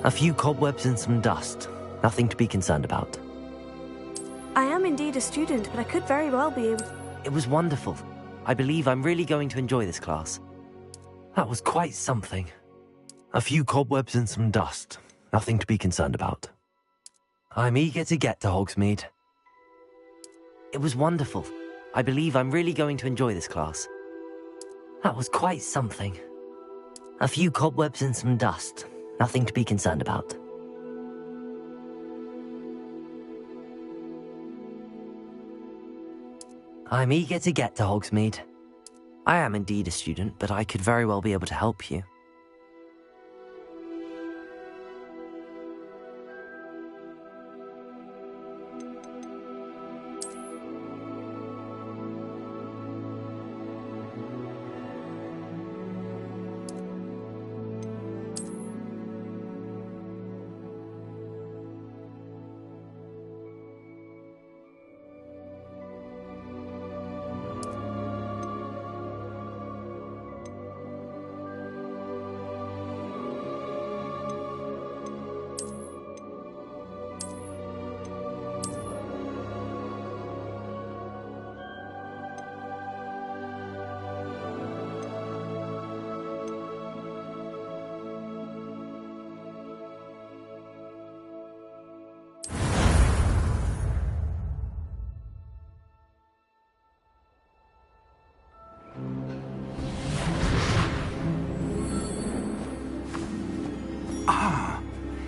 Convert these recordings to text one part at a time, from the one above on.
A few cobwebs and some dust. Nothing to be concerned about. I am indeed a student, but I could very well be able... It was wonderful. I believe I'm really going to enjoy this class. That was quite something. A few cobwebs and some dust. Nothing to be concerned about. I'm eager to get to Hogsmeade. It was wonderful. I believe I'm really going to enjoy this class. That was quite something. A few cobwebs and some dust. Nothing to be concerned about. I'm eager to get to Hogsmeade. I am indeed a student, but I could very well be able to help you.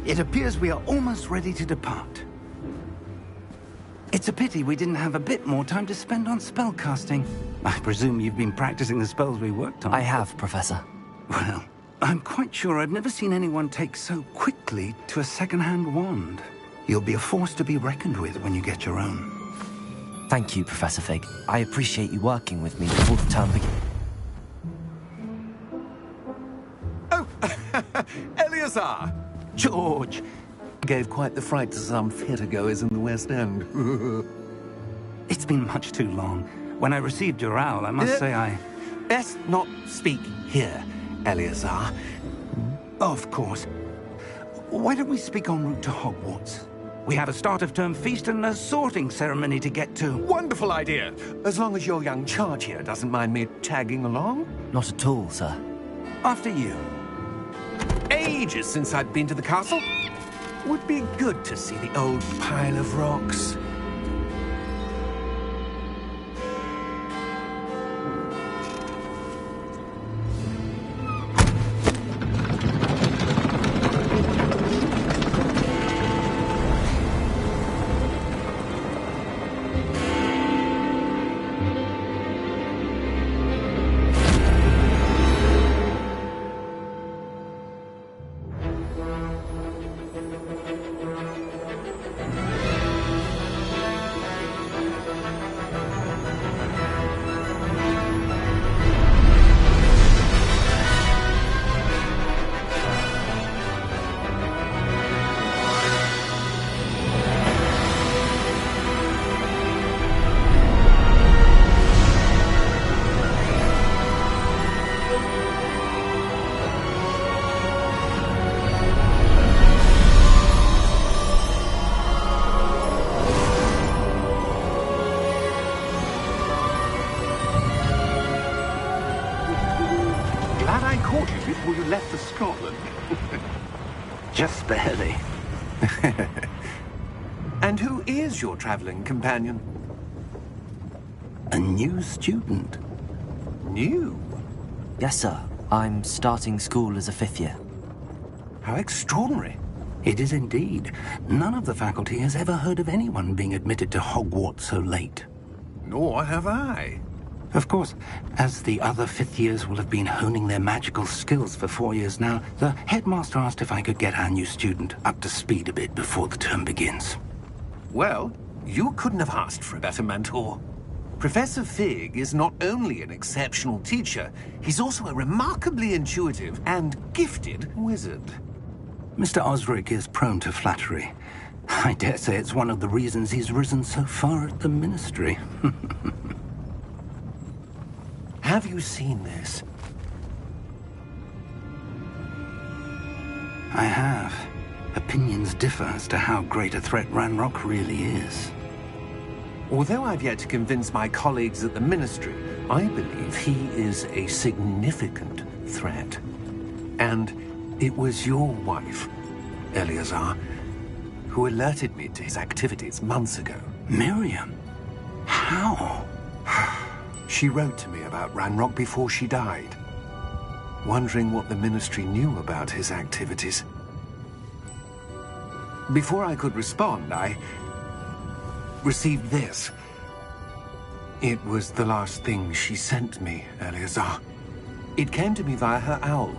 It appears we are almost ready to depart. It's a pity we didn't have a bit more time to spend on spellcasting. I presume you've been practicing the spells we worked on. I have, Professor. Well, I'm quite sure I've never seen anyone take so quickly to a second-hand wand. You'll be a force to be reckoned with when you get your own. Thank you, Professor Fig. I appreciate you working with me before the term begins. Oh, Eleazar! George! Gave quite the fright to some theatre-goers in the West End. It's been much too long. When I received your owl, I must say I... Best not speak here, Eleazar. Of course. Why don't we speak en route to Hogwarts? We have a start-of-term feast and a sorting ceremony to get to. Wonderful idea! As long as your young charge here doesn't mind me tagging along. Not at all, sir. After you. Ages since I'd been to the castle. Would be good to see the old pile of rocks. Before you left for Scotland. Just barely. And who is your traveling companion? A new student. New? Yes, sir. I'm starting school as a 5th year. How extraordinary. It is indeed. None of the faculty has ever heard of anyone being admitted to Hogwarts so late. Nor have I. Of course, as the other 5th years will have been honing their magical skills for 4 years now, the headmaster asked if I could get our new student up to speed a bit before the term begins. Well, you couldn't have asked for a better mentor. Professor Fig is not only an exceptional teacher, he's also a remarkably intuitive and gifted wizard. Mr. Osric is prone to flattery. I dare say it's one of the reasons he's risen so far at the Ministry. Have you seen this? I have. opinions differ as to how great a threat Ranrock really is. Although I've yet to convince my colleagues at the Ministry, I believe he is a significant threat. And it was your wife, Eleazar, who alerted me to his activities months ago. Miriam? How? She wrote to me about Ranrock before she died, wondering what the Ministry knew about his activities. Before I could respond, I received this. It was the last thing she sent me, Eleazar. It came to me via her owl,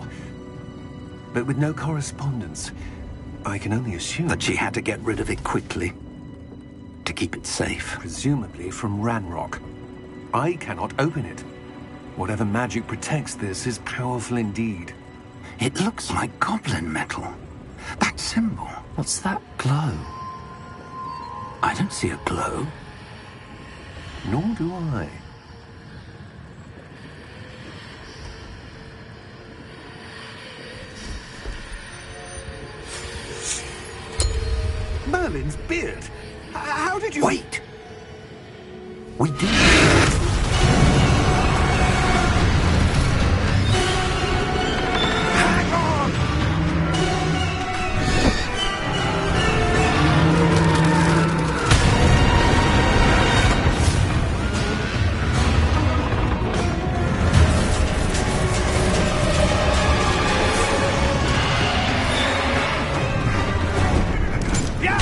but with no correspondence. I can only assume That she had to get rid of it quickly, to keep it safe. presumably from Ranrock. I cannot open it. Whatever magic protects this is powerful indeed. It looks like goblin metal. That symbol. What's that glow? I don't see a glow. Nor do I. Merlin's beard! How did you... Wait! We did. Hang on! Yeah!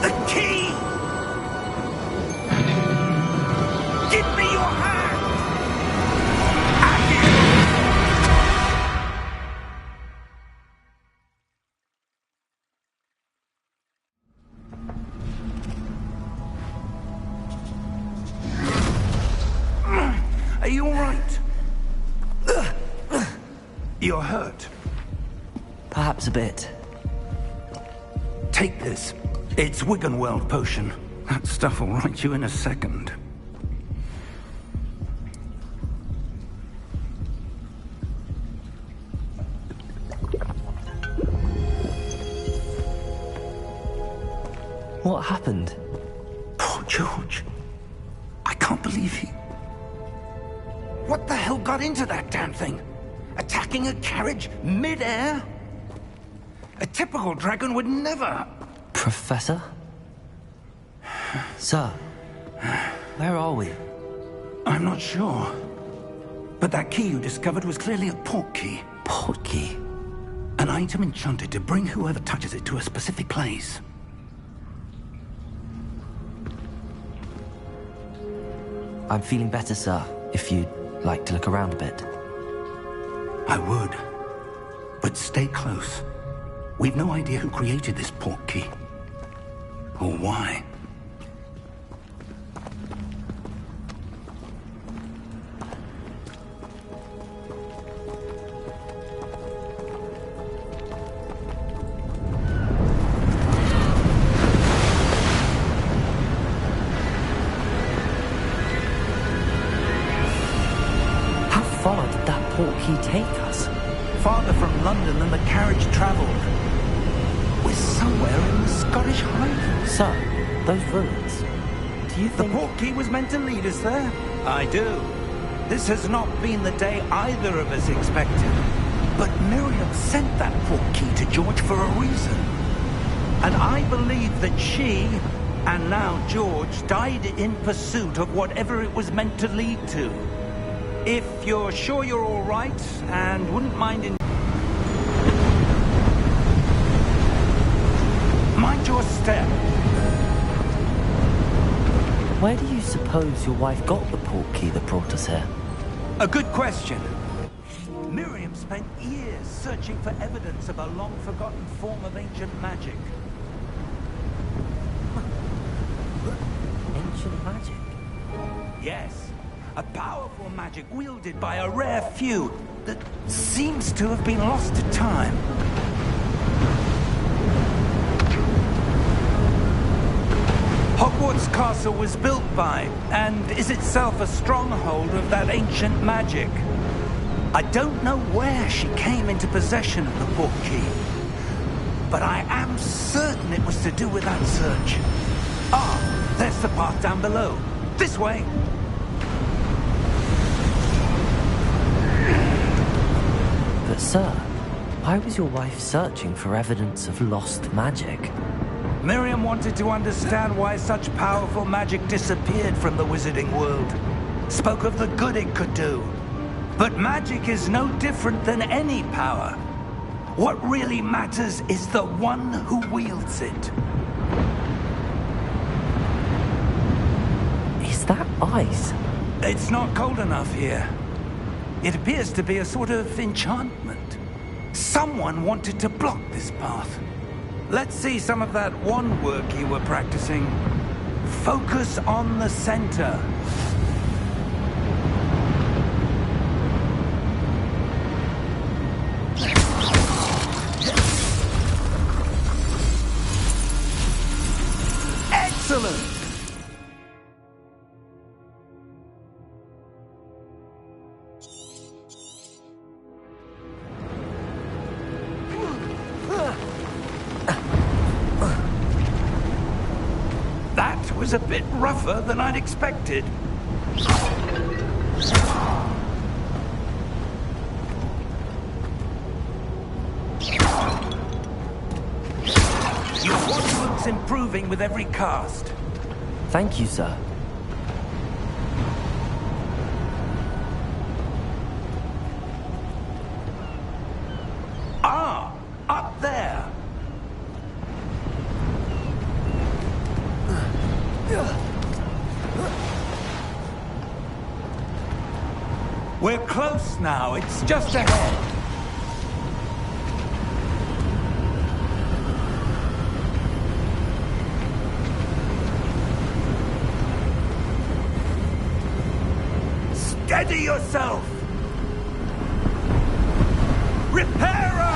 The key! Give me your hand! Are you all right? You're hurt. Perhaps a bit. Take this. It's Wiggenweld potion. That stuff will right you in a second. What happened? Poor George. I can't believe he... What the hell got into that damn thing? Attacking a carriage mid-air? A typical dragon would never... Professor? Sir, where are we? I'm not sure. But that key you discovered was clearly a port key. Port key? An item enchanted to bring whoever touches it to a specific place. I'm feeling better, sir, if you'd like to look around a bit. I would. But stay close. We've no idea who created this port key. Or why. How far did that port key take us? Farther from London than the carriage travelled. We're somewhere in the Scottish Highlands. Sir, those ruins. Do you The think... port key was meant to lead us there? I do. This has not been the day either of us expected. But Miriam sent that port key to George for a reason. And I believe that she, and now George, died in pursuit of whatever it was meant to lead to. If you're sure you're all right, and wouldn't mind in... Mind your step. Where do you suppose your wife got the port key that brought us here? A good question. Miriam spent years searching for evidence of a long-forgotten form of ancient magic. Ancient magic? Yes, a powerful magic wielded by a rare few that seems to have been lost to time. Hogwarts castle was built by, and is itself a stronghold of that ancient magic. I don't know where she came into possession of the portkey, but I am certain it was to do with that search. Ah, there's the path down below. This way. But sir, why was your wife searching for evidence of lost magic? Miriam wanted to understand why such powerful magic disappeared from the wizarding world. Spoke of the good it could do. But magic is no different than any power. What really matters is the one who wields it. Is that ice? It's not cold enough here. It appears to be a sort of enchantment. Someone wanted to block this path. Let's see some of that wand work you were practicing. Focus on the center. Excellent! That was a bit rougher than I'd expected. Your wand looks improving with every cast. Thank you, sir. Ah, up there. We're close now. It's just ahead. Steady yourself! Reparo!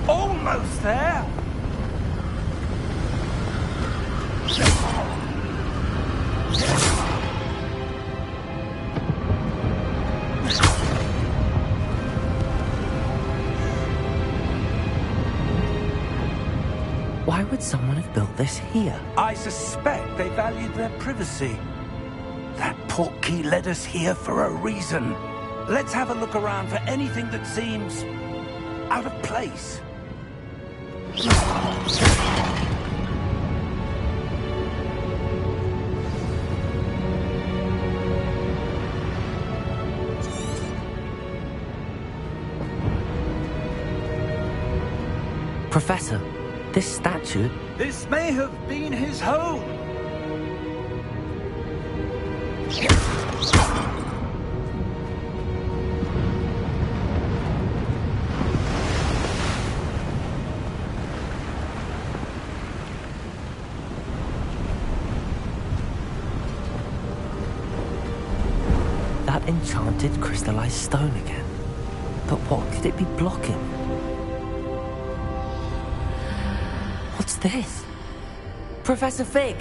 Almost there! Why would someone have built this here? I suspect they valued their privacy. That portkey led us here for a reason. Let's have a look around for anything that seems out of place. Professor, this statue... This may have been his home. That enchanted crystallized stone again. But what could it be blocking? What's this? Professor Fig!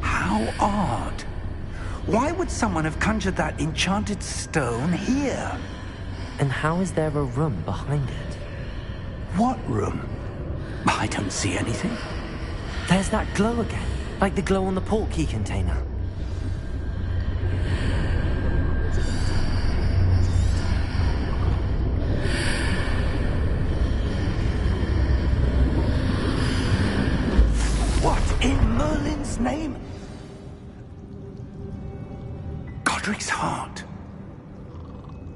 How odd. Why would someone have conjured that enchanted stone here? And how is there a room behind it? What room? I don't see anything. There's that glow again, like the glow on the portkey container. What in Merlin's name? Godric's heart.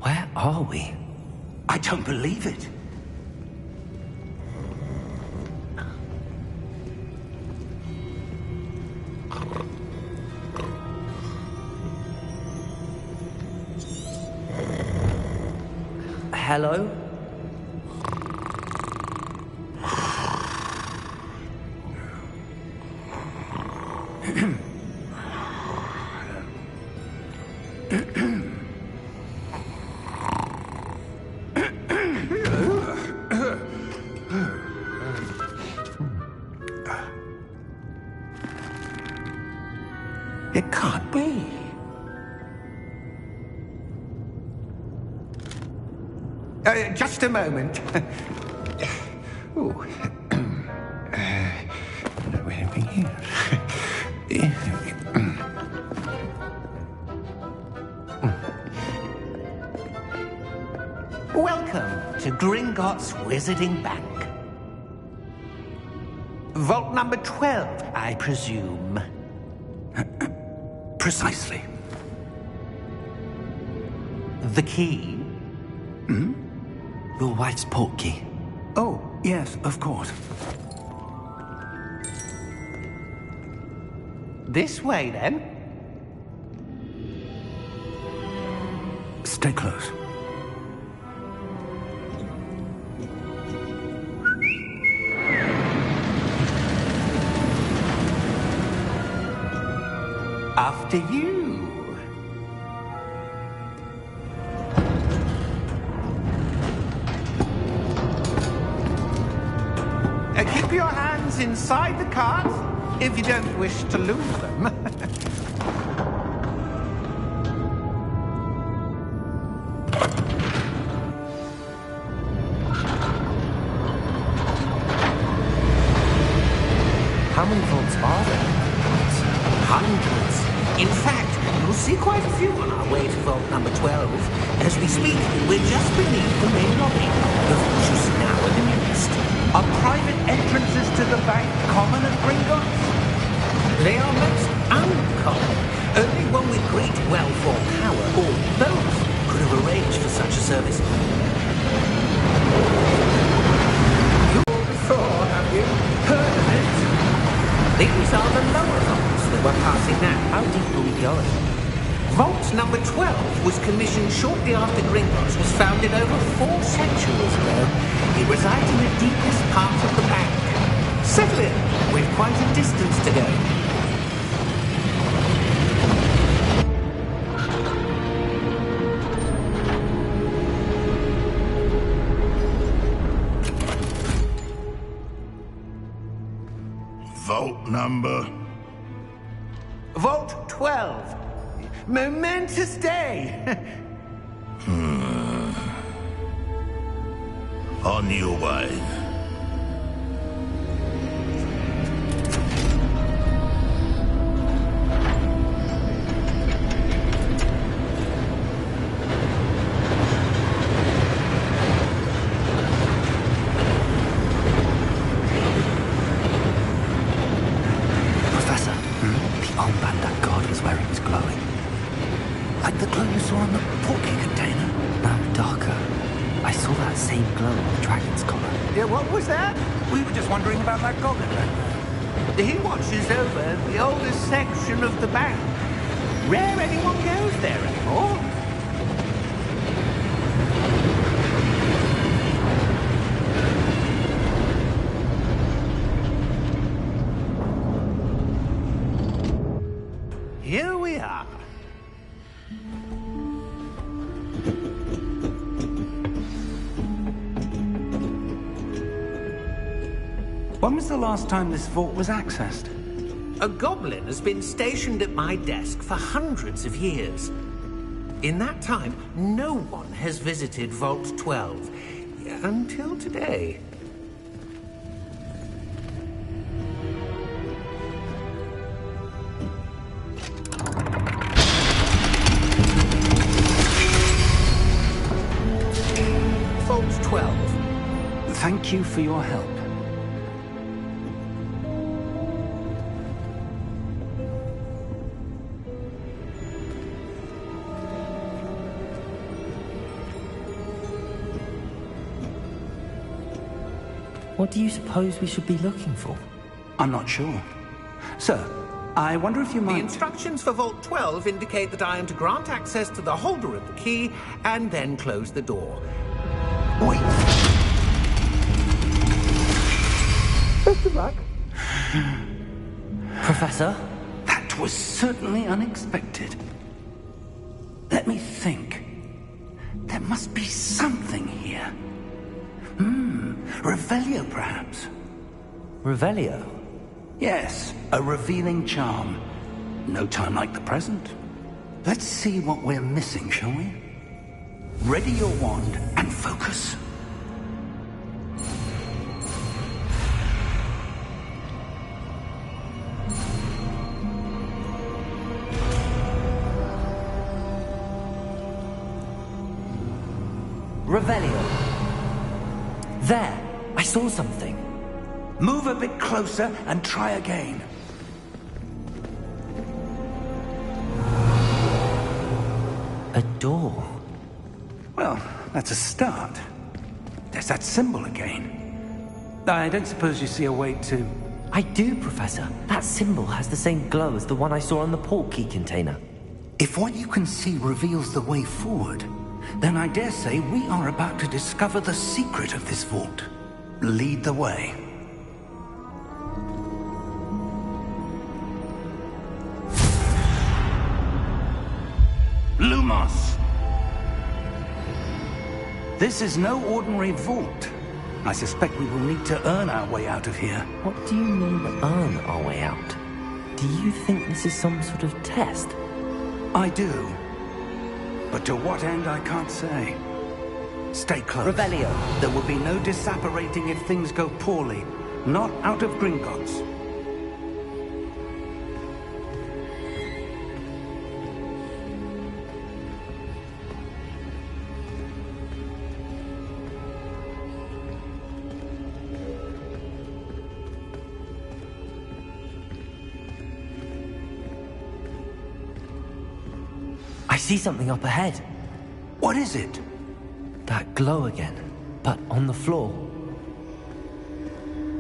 Where are we? I don't believe it. Hello? It can't be. Just a moment. Ooh. Where are we here? Welcome to Gringotts Wizarding Bank. Vault number 12, I presume. Precisely. The key? Hmm? Your wife's portkey. Oh, yes, of course. This way, then. Stay close. After you. Keep your hands inside the cart if you don't wish to lose them. How many vaults are there? Hundreds. In fact, you'll see quite a few on our way to vault number 12. As we speak, we're just beneath the main lobby. The vaults you see now are the newest. Are private entrances to the bank common at Gringotts? They are most uncommon. Only one with great wealth or power, or both, could have arranged for such a service. You're before, have you? Heard of it? These are the lower vaults that we're passing now. How deep are we going? Vault number 12 was commissioned shortly after Gringotts was founded over 4 centuries ago. It resides in the deepest part of the bank. Settle in. We've quite a distance to go. Vault number? Vault 12. Momentous day. On your way. Professor, the armband that guard was wearing was glowing. Like the glow you saw on the portkey container? No, darker. I saw that same glow on the dragon's collar. Yeah, what was that? We were just wondering about that goblin back there. He watches over the oldest section of the bank. Rare anyone goes there anymore. Here we are. When was the last time this vault was accessed? A goblin has been stationed at my desk for hundreds of years. In that time, no one has visited Vault 12. Until today. Vault 12. Thank you for your help. What do you suppose we should be looking for? I'm not sure. Sir, I wonder if you might... The instructions for Vault 12 indicate that I am to grant access to the holder of the key and then close the door. Wait. Best of luck. Professor? That was certainly unexpected. Let me think. There must be something here. Revelio, perhaps. Revelio? Yes, a revealing charm. No time like the present. Let's see what we're missing, shall we? Ready your wand and focus. Revelio. There! I saw something. Move a bit closer and try again. A door. Well, that's a start. There's that symbol again. I don't suppose you see a way to... I do, Professor. That symbol has the same glow as the one I saw on the port key container. If what you can see reveals the way forward, then I dare say we are about to discover the secret of this vault. Lead the way. Lumos! This is no ordinary vault. I suspect we will need to earn our way out of here. What do you mean, earn our way out? Do you think this is some sort of test? I do. But to what end, I can't say. Stay close. Revelio. There will be no disapparating if things go poorly. Not out of Gringotts. I see something up ahead. What is it? That glow again, but on the floor.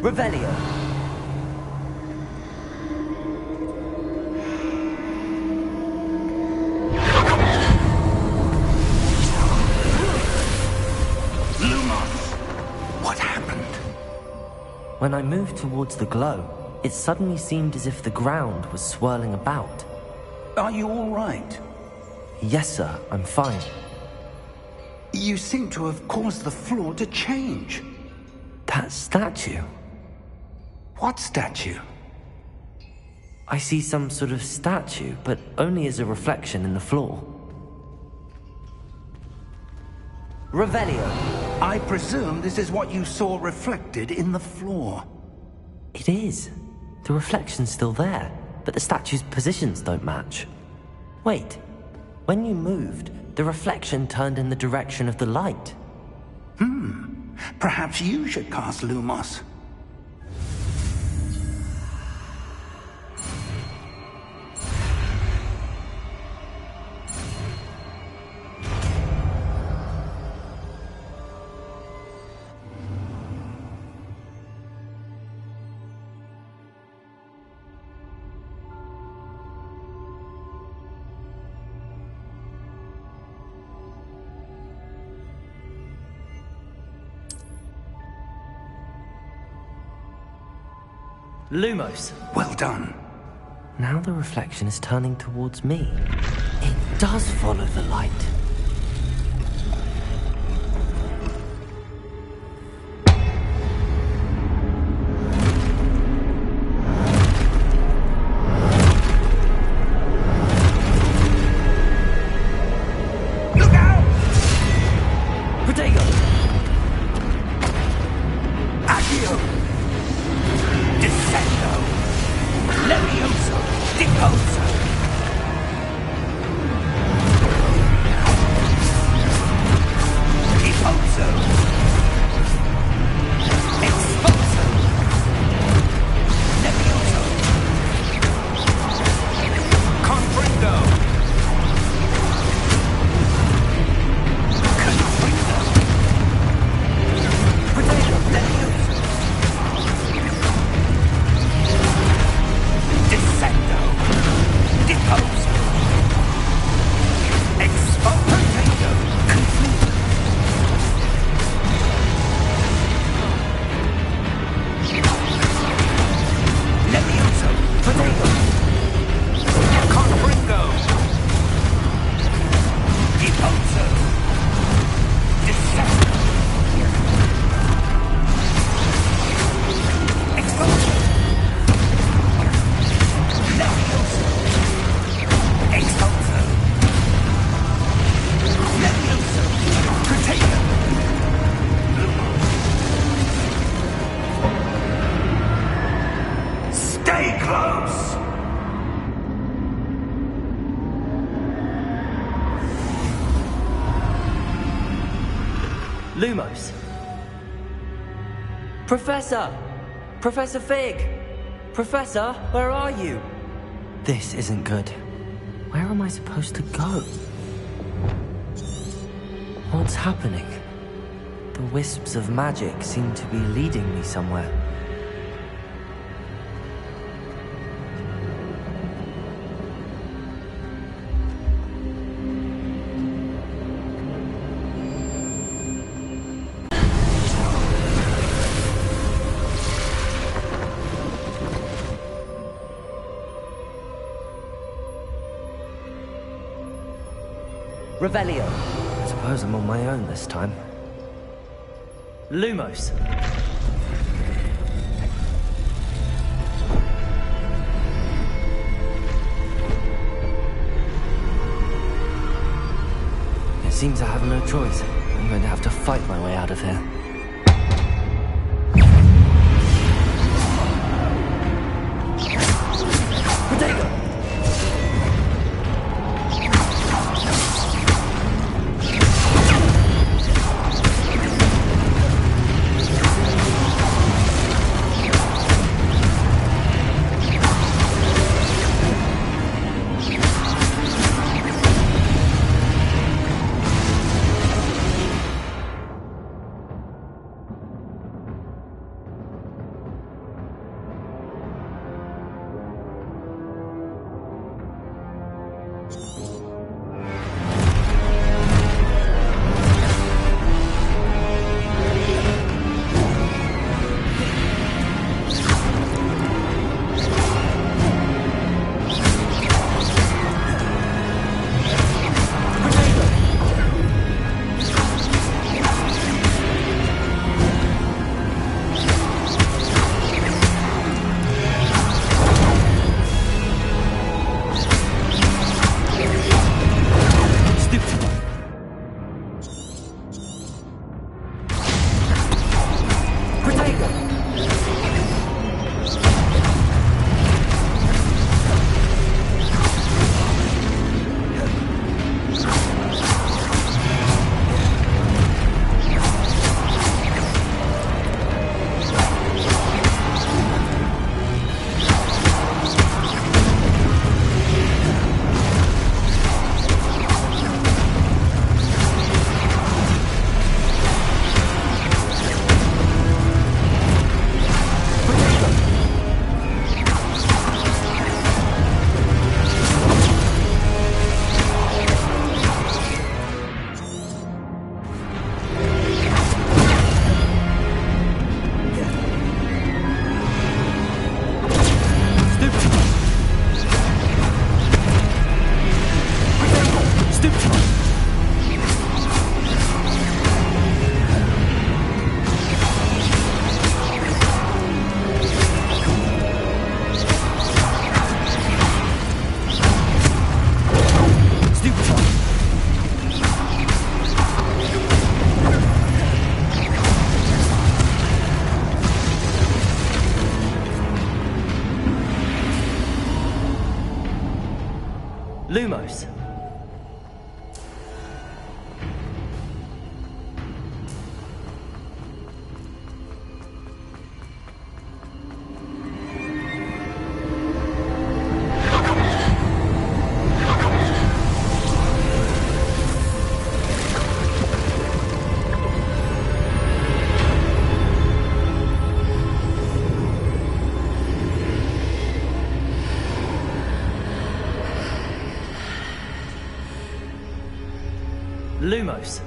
Revelio. Lumos! What happened? When I moved towards the glow, it suddenly seemed as if the ground was swirling about. Are you all right? Yes, sir, I'm fine. You seem to have caused the floor to change. That statue? What statue? I see some sort of statue, but only as a reflection in the floor. Revelio. I presume this is what you saw reflected in the floor. It is. The reflection's still there, but the statue's positions don't match. Wait. When you moved, the reflection turned in the direction of the light. Perhaps you should cast Lumos. Lumos. Well done. Now the reflection is turning towards me. It does follow the light. Look out! Protego! Accio! Descendo! Levioso! Deposo! Deposo! Exposo! Levioso! Confrindo! Confrindo! Protego! Levioso! Lumos! Professor! Professor Fig! Professor, where are you? This isn't good. Where am I supposed to go? What's happening? The wisps of magic seem to be leading me somewhere. Revelio. I suppose I'm on my own this time. Lumos. It seems I have no choice. I'm going to have to fight my way out of here. Protego! Lumos. Lumos.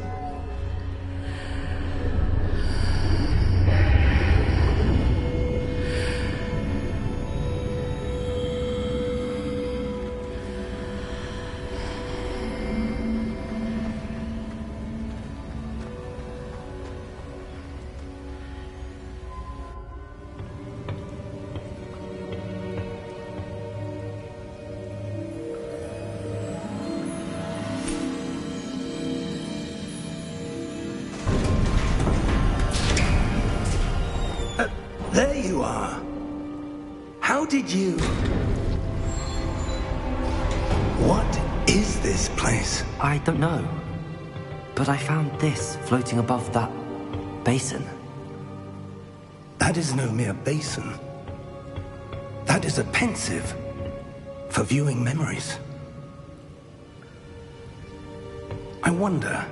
There you are. How did you... What is this place? I don't know. But I found this floating above that Basin? That is no mere basin. That is a pensive for viewing memories. I wonder...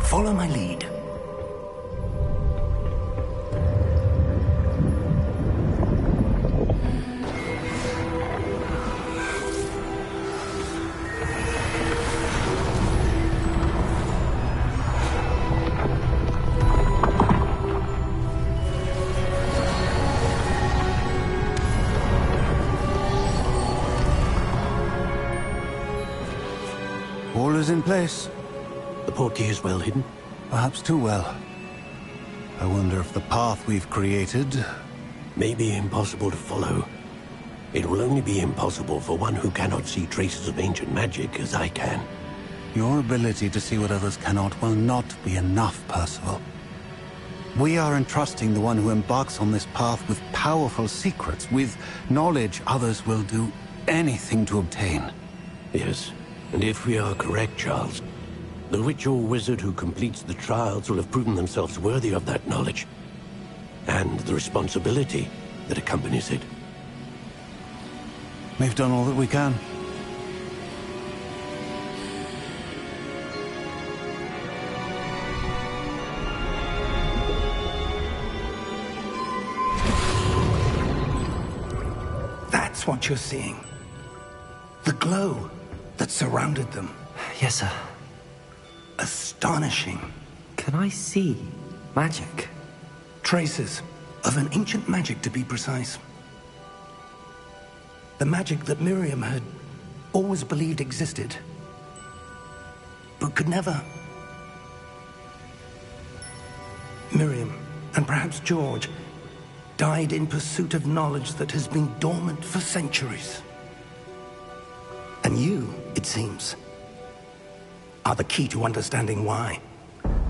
Follow my lead. All is in place. The portkey is well hidden. Perhaps too well. I wonder if the path we've created... May be impossible to follow. It will only be impossible for one who cannot see traces of ancient magic as I can. Your ability to see what others cannot will not be enough, Percival. We are entrusting the one who embarks on this path with powerful secrets, with knowledge others will do anything to obtain. Yes, and if we are correct, Charles, the witch or wizard who completes the trials will have proven themselves worthy of that knowledge, and the responsibility that accompanies it. We've done all that we can. That's what you're seeing. The glow that surrounded them. Yes, sir. Astonishing. Can I see magic? Traces of an ancient magic, to be precise. The magic that Miriam had always believed existed, but could never. Miriam, and perhaps George, died in pursuit of knowledge that has been dormant for centuries. And you, it seems, are the key to understanding why.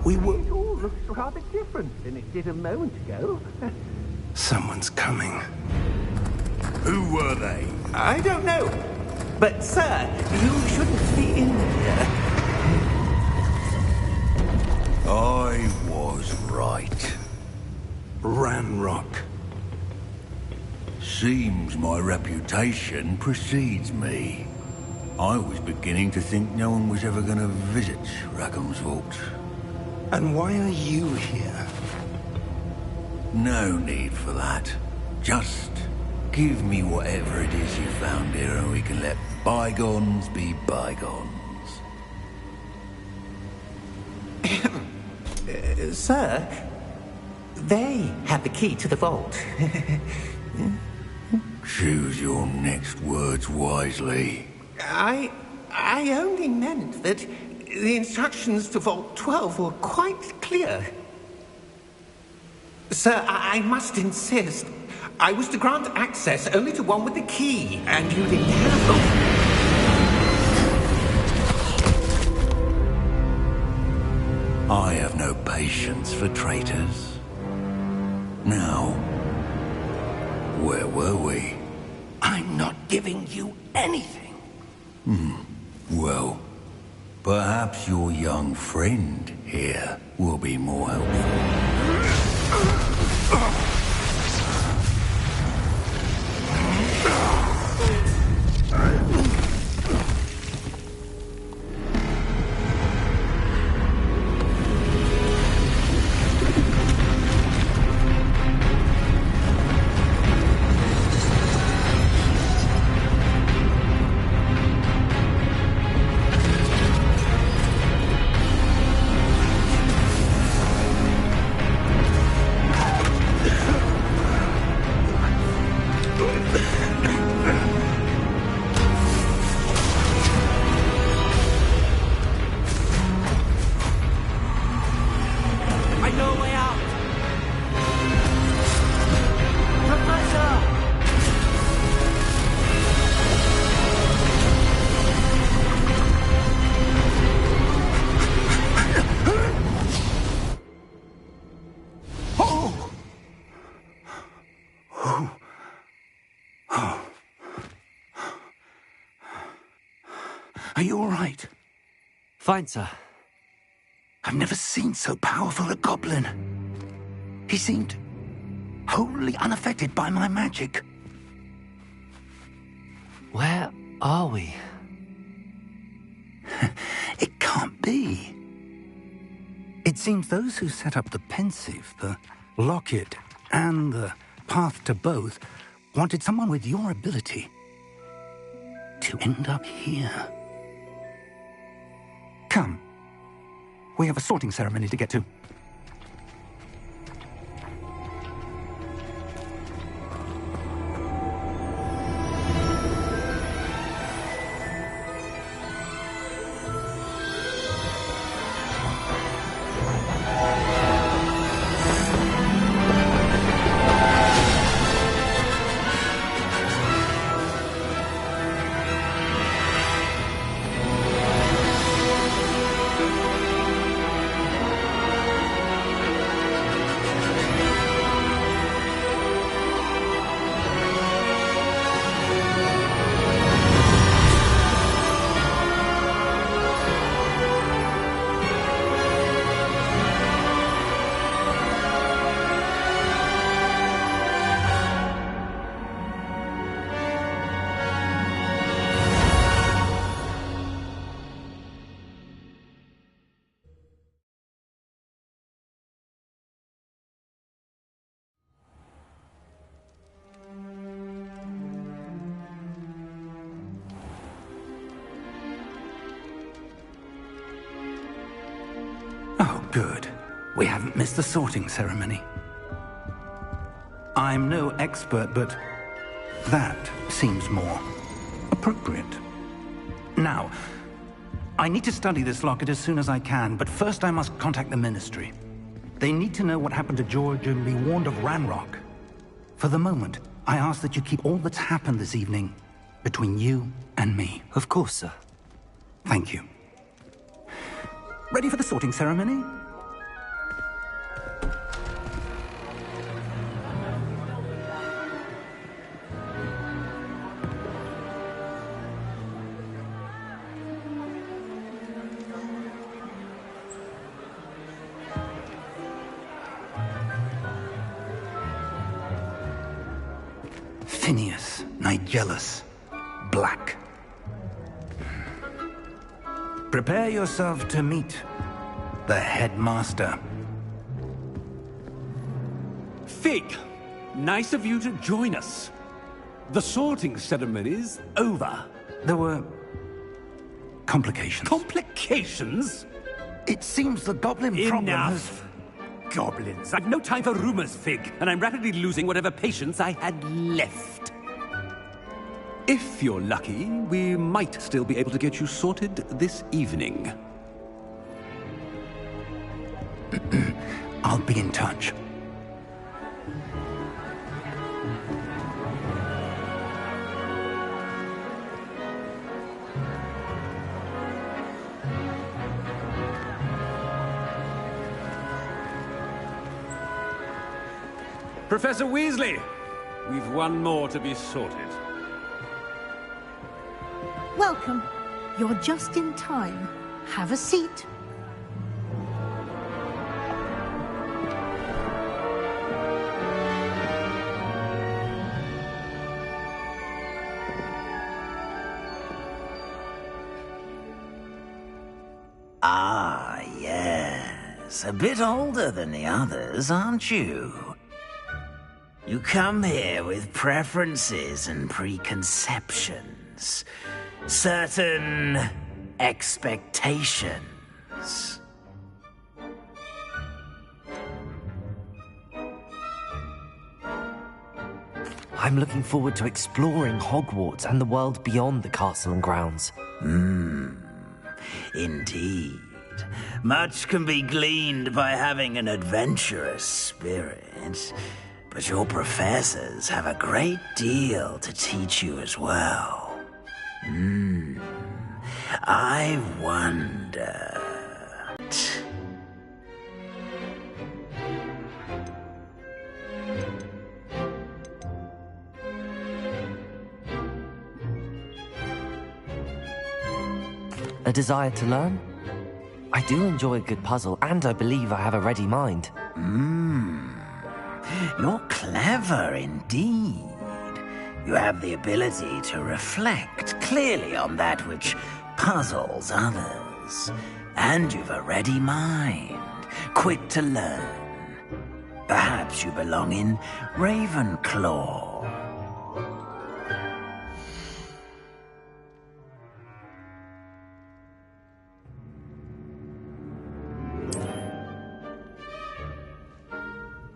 We were... It all looks rather different than it did a moment ago. Someone's coming. Who were they? I don't know. But, sir, you shouldn't be in here. I was right. Ranrock. Seems my reputation precedes me. I was beginning to think no one was ever going to visit Rackham's Vault. And why are you here? No need for that. Just give me whatever it is you found here and we can let bygones be bygones. Sir, they have the key to the vault. Choose your next words wisely. I only meant that the instructions to Vault 12 were quite clear. Sir, I must insist. I was to grant access only to one with the key, and you didn't have them. I have no patience for traitors. Now, where were we? I'm not giving you anything. Well, perhaps your young friend here will be more helpful. Are you all right? Fine, sir. I've never seen so powerful a goblin. He seemed wholly unaffected by my magic. Where are we? It can't be. It seems those who set up the pensive, the locket, and the path to both wanted someone with your ability to end up here. Come. We have a sorting ceremony to get to. Oh, good. We haven't missed the sorting ceremony. I'm no expert, but that seems more appropriate. Now, I need to study this locket as soon as I can, but first I must contact the Ministry. They need to know what happened to George and be warned of Ranrock. For the moment, I ask that you keep all that's happened this evening between you and me. Of course, sir. Thank you. Ready for the sorting ceremony? Phineas, Nigellus, Black. Prepare yourself to meet the headmaster. Fig, nice of you to join us. The sorting ceremony's over. There were complications. Complications? It seems the goblin problem has... Enough. Goblins. I've no time for rumors, Fig, and I'm rapidly losing whatever patience I had left. If you're lucky, we might still be able to get you sorted this evening. I'll be in touch. Professor Weasley, we've one more to be sorted. Welcome. You're just in time. Have a seat. Ah, yes. A bit older than the others, aren't you? You come here with preferences and preconceptions. Certain expectations. I'm looking forward to exploring Hogwarts and the world beyond the castle and grounds. Indeed. Much can be gleaned by having an adventurous spirit, but your professors have a great deal to teach you as well. I wonder... A desire to learn? I do enjoy a good puzzle, and I believe I have a ready mind. You're clever indeed. You have the ability to reflect clearly on that which puzzles others. And you've a ready mind, quick to learn. Perhaps you belong in Ravenclaw.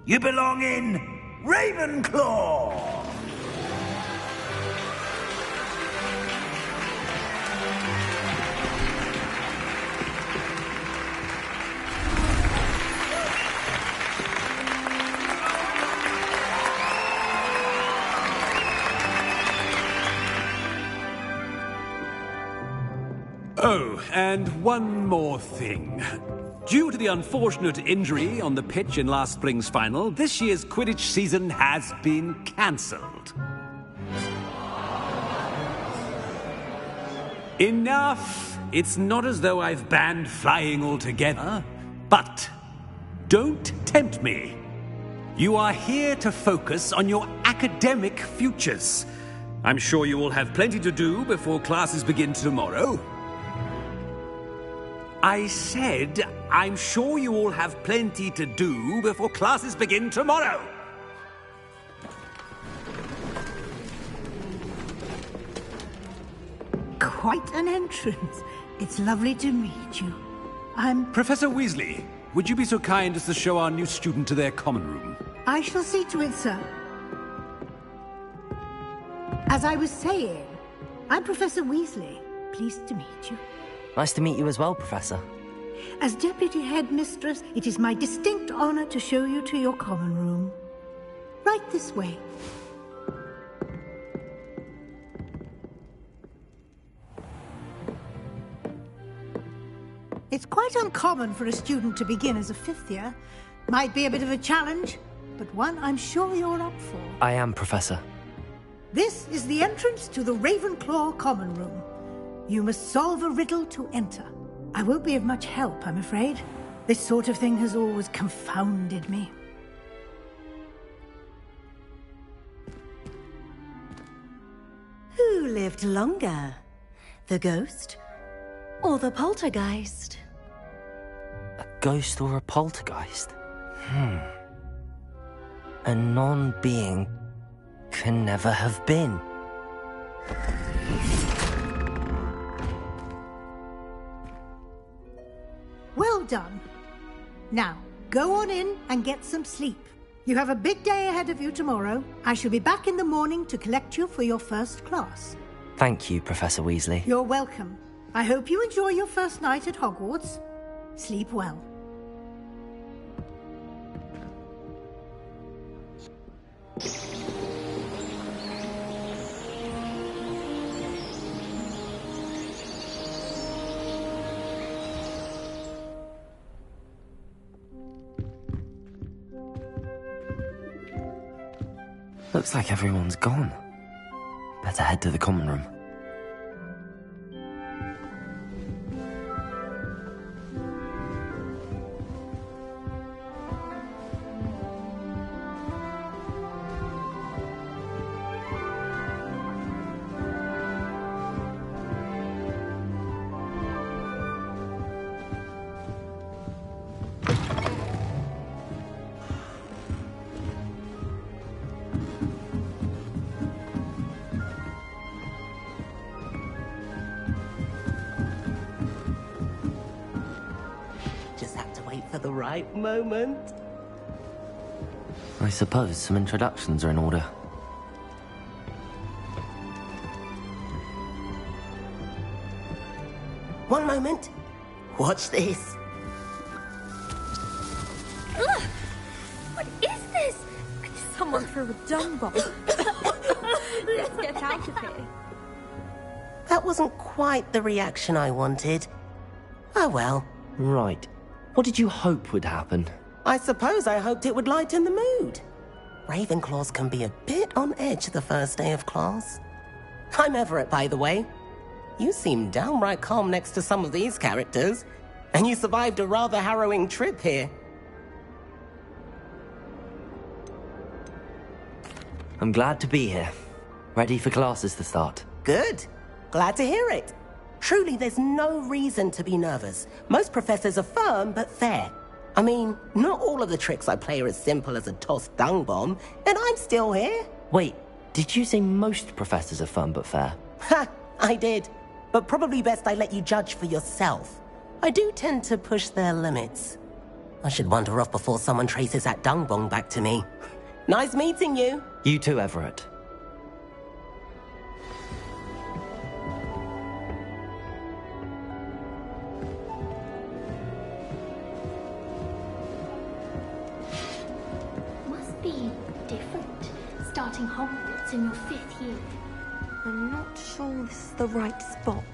You belong in Ravenclaw! Oh, and one more thing. Due to the unfortunate injury on the pitch in last spring's final, this year's Quidditch season has been cancelled. Enough! It's not as though I've banned flying altogether, but don't tempt me. You are here to focus on your academic futures. I'm sure you will have plenty to do before classes begin tomorrow. I said, I'm sure you all have plenty to do before classes begin tomorrow. Quite an entrance. It's lovely to meet you. I'm... Professor Weasley, would you be so kind as to show our new student to their common room? I shall see to it, sir. As I was saying, I'm Professor Weasley. Pleased to meet you. Nice to meet you as well, Professor. As Deputy Headmistress, it is my distinct honor to show you to your common room. Right this way. It's quite uncommon for a student to begin as a fifth year. Might be a bit of a challenge, but one I'm sure you're up for. I am, Professor. This is the entrance to the Ravenclaw common room. You must solve a riddle to enter. I won't be of much help, I'm afraid. This sort of thing has always confounded me. Who lived longer? The ghost or the poltergeist? A ghost or a poltergeist? A non-being can never have been. Well done. Now, go on in and get some sleep. You have a big day ahead of you tomorrow. I shall be back in the morning to collect you for your first class. Thank you, Professor Weasley. You're welcome. I hope you enjoy your first night at Hogwarts. Sleep well. Looks like everyone's gone. Better head to the common room. The right moment. I suppose some introductions are in order. One moment. Watch this. Ugh! What is this? Someone threw a dung bomb. Let's get out of here. That wasn't quite the reaction I wanted. Oh well. Right. What did you hope would happen? I suppose I hoped it would lighten the mood. Ravenclaws can be a bit on edge the first day of class. I'm Everett, by the way. You seem downright calm next to some of these characters. And you survived a rather harrowing trip here. I'm glad to be here. Ready for classes to start. Good. Glad to hear it. Truly, there's no reason to be nervous. Most professors are firm but fair. I mean, not all of the tricks I play are as simple as a tossed dung bomb, and I'm still here. Wait, did you say most professors are firm but fair? Ha! I did. But probably best I let you judge for yourself. I do tend to push their limits. I should wander off before someone traces that dung bomb back to me. Nice meeting you. You too, Everett. Must be different, starting Hogwarts in your 5th year. I'm not sure this is the right spot.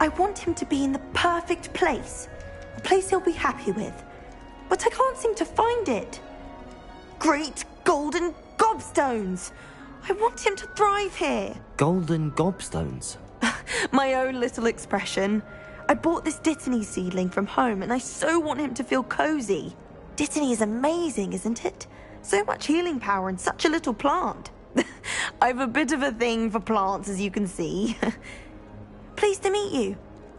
I want him to be in the perfect place. A place he'll be happy with. But I can't seem to find it. Great golden gobstones! I want him to thrive here. Golden gobstones? My own little expression. I bought this Dittany seedling from home and I so want him to feel cozy. Dittany is amazing, isn't it? So much healing power in such a little plant. I've a bit of a thing for plants, as you can see. Pleased to meet you.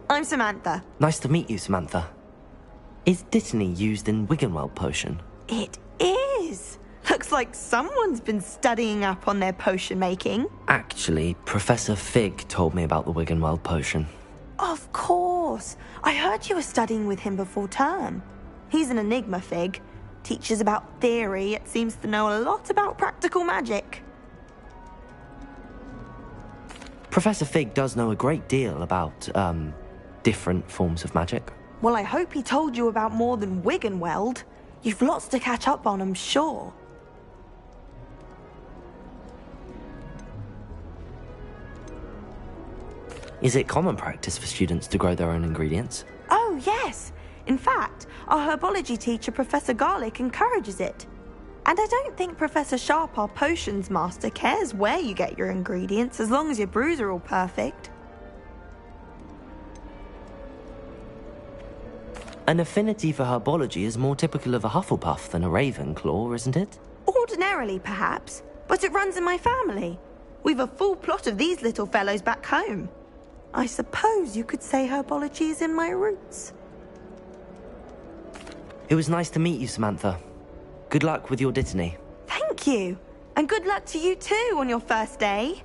I'm Samantha. Nice to meet you, Samantha. Is Dittany used in Wiggenweld potion? It is. Looks like someone's been studying up on their potion making. Actually, Professor Fig told me about the Wiggenweld potion. Of course. I heard you were studying with him before term. He's an enigma, Fig. Teaches about theory, yet seems to know a lot about practical magic. Professor Fig does know a great deal about, different forms of magic. Well, I hope he told you about more than Wiggenweld. You've lots to catch up on, I'm sure. Is it common practice for students to grow their own ingredients? Oh, yes. In fact, our herbology teacher, Professor Garlick, encourages it. And I don't think Professor Sharp, our potions master, cares where you get your ingredients, as long as your brews are all perfect. An affinity for herbology is more typical of a Hufflepuff than a Ravenclaw, isn't it? Ordinarily, perhaps, but it runs in my family. We've a full plot of these little fellows back home. I suppose you could say herbology is in my roots. It was nice to meet you, Samantha. Good luck with your Dittany. Thank you. And good luck to you too on your first day.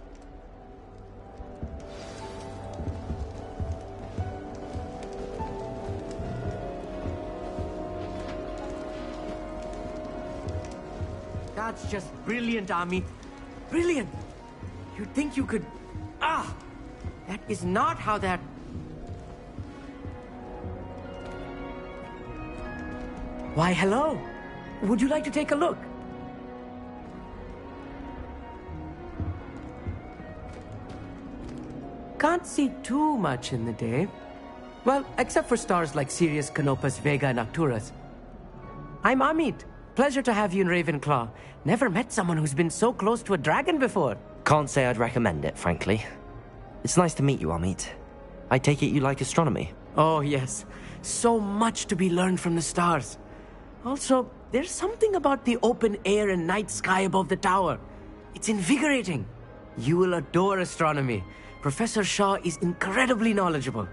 That's just brilliant, Ami. Brilliant. You'd think you could... That is not how that... Why, hello. Would you like to take a look? Can't see too much in the day. Well, except for stars like Sirius, Canopus, Vega, and Arcturus. I'm Amit. Pleasure to have you in Ravenclaw. Never met someone who's been so close to a dragon before. Can't say I'd recommend it, frankly. It's nice to meet you, Amit. I take it you like astronomy? Oh, yes. So much to be learned from the stars. Also, there's something about the open air and night sky above the tower. It's invigorating. You will adore astronomy. Professor Shaw is incredibly knowledgeable.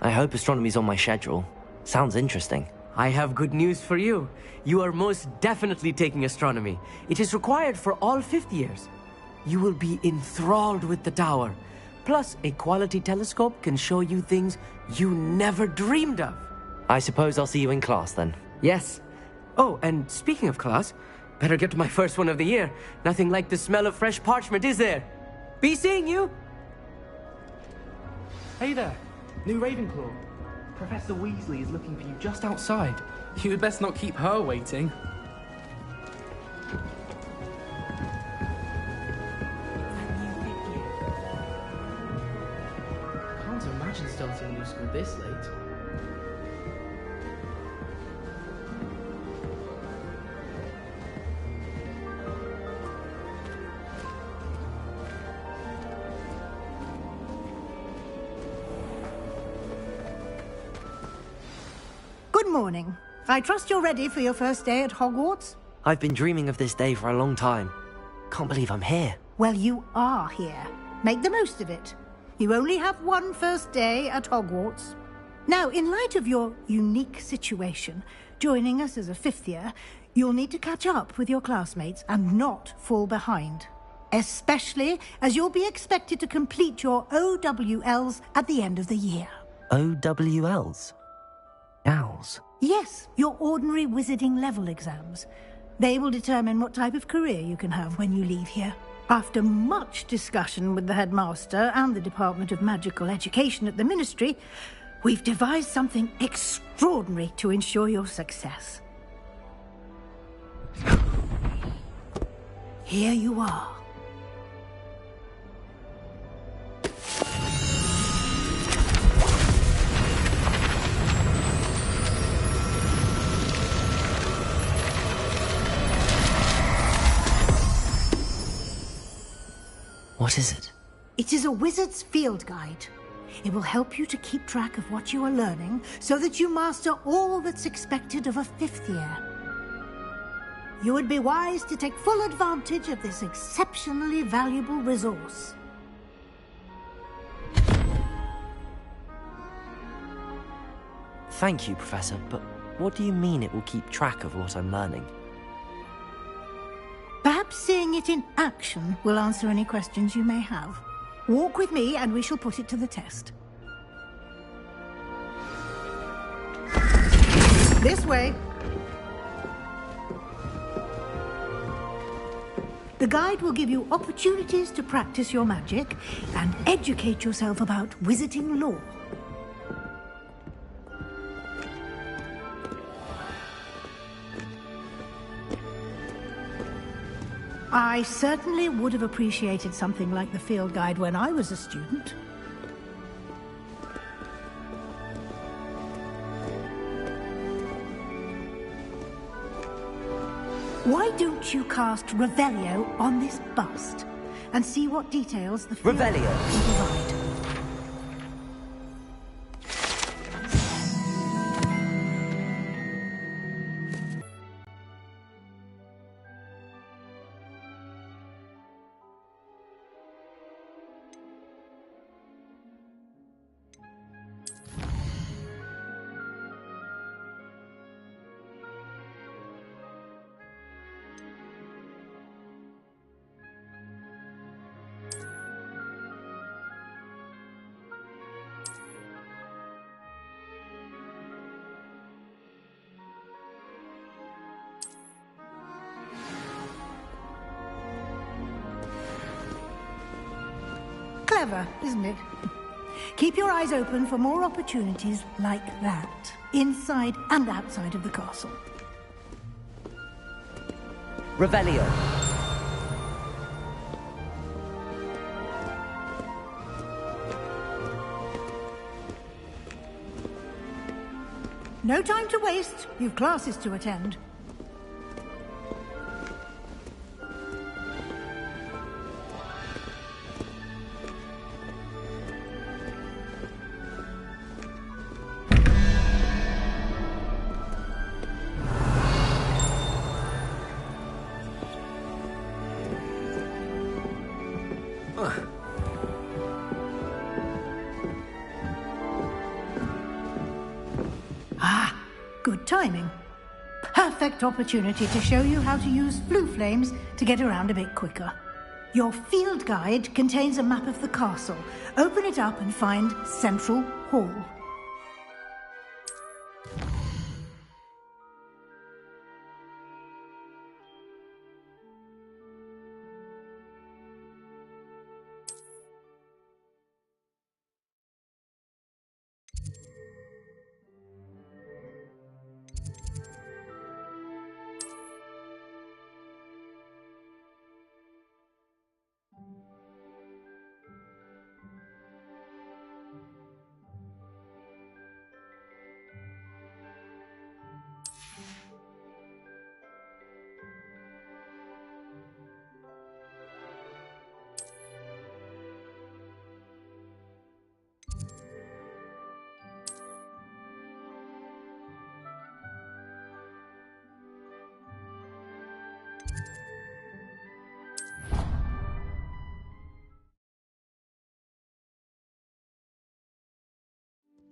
I hope astronomy's on my schedule. Sounds interesting. I have good news for you. You are most definitely taking astronomy. It is required for all 5th years. You will be enthralled with the tower. Plus, a quality telescope can show you things you never dreamed of. I suppose I'll see you in class then. Yes. Oh, and speaking of class, better get to my first one of the year. Nothing like the smell of fresh parchment, is there? Be seeing you! Hey there, new Ravenclaw. Professor Weasley is looking for you just outside. You'd best not keep her waiting. Can't imagine starting a new school this late. Good morning. I trust you're ready for your first day at Hogwarts? I've been dreaming of this day for a long time. Can't believe I'm here. Well, you are here. Make the most of it. You only have one first day at Hogwarts. Now, in light of your unique situation, joining us as a fifth year, you'll need to catch up with your classmates and not fall behind. Especially as you'll be expected to complete your OWLs at the end of the year. OWLs? Owls? Yes, your ordinary wizarding level exams. They will determine what type of career you can have when you leave here. After much discussion with the headmaster and the Department of Magical Education at the Ministry, we've devised something extraordinary to ensure your success. Here you are. What is it? It is a wizard's field guide. It will help you to keep track of what you are learning so that you master all that's expected of a fifth year. You would be wise to take full advantage of this exceptionally valuable resource. Thank you, Professor, but what do you mean it will keep track of what I'm learning? Perhaps seeing it in action will answer any questions you may have. Walk with me and we shall put it to the test. This way. The guide will give you opportunities to practice your magic and educate yourself about wizarding lore. I certainly would have appreciated something like the field guide when I was a student. Why don't you cast Revelio on this bust and see what details the field guide can provide? Clever, isn't it? Keep your eyes open for more opportunities like that, inside and outside of the castle. Revelio. No time to waste. You've classes to attend. Good timing. Perfect opportunity to show you how to use blue flames to get around a bit quicker. Your field guide contains a map of the castle. Open it up and find Central Hall.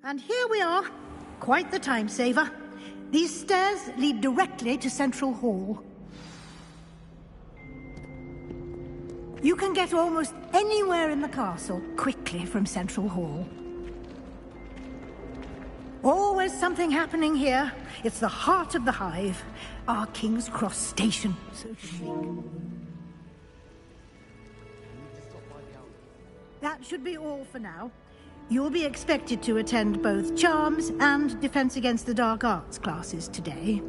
And here we are. Quite the time saver. These stairs lead directly to Central Hall. You can get almost anywhere in the castle quickly from Central Hall. Always something happening here. It's the heart of the hive. Our King's Cross station, so to speak. That should be all for now. You'll be expected to attend both Charms and Defense Against the Dark Arts classes today.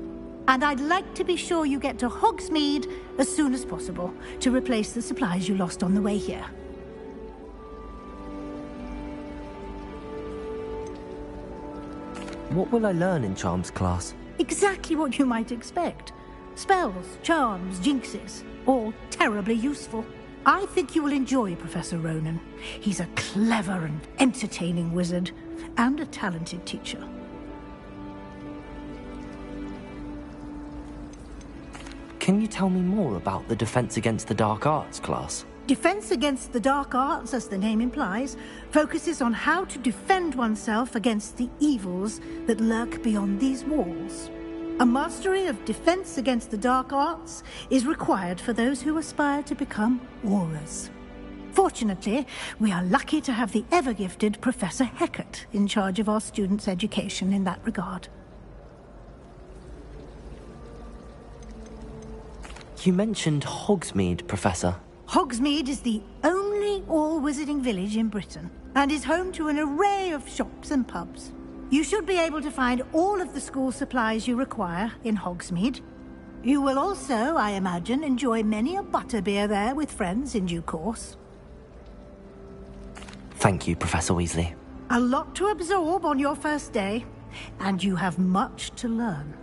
And I'd like to be sure you get to Hogsmeade as soon as possible to replace the supplies you lost on the way here. What will I learn in Charms class? Exactly what you might expect. Spells, charms, jinxes, all terribly useful. I think you will enjoy Professor Ronan. He's a clever and entertaining wizard, and a talented teacher. Can you tell me more about the Defense Against the Dark Arts class? Defense Against the Dark Arts, as the name implies, focuses on how to defend oneself against the evils that lurk beyond these walls. A mastery of Defense Against the Dark Arts is required for those who aspire to become Aurors. Fortunately, we are lucky to have the ever-gifted Professor Hecat in charge of our students' education in that regard. You mentioned Hogsmeade, Professor. Hogsmeade is the only all-wizarding village in Britain, and is home to an array of shops and pubs. You should be able to find all of the school supplies you require in Hogsmeade. You will also, I imagine, enjoy many a butterbeer there with friends in due course. Thank you, Professor Weasley. A lot to absorb on your first day, and you have much to learn.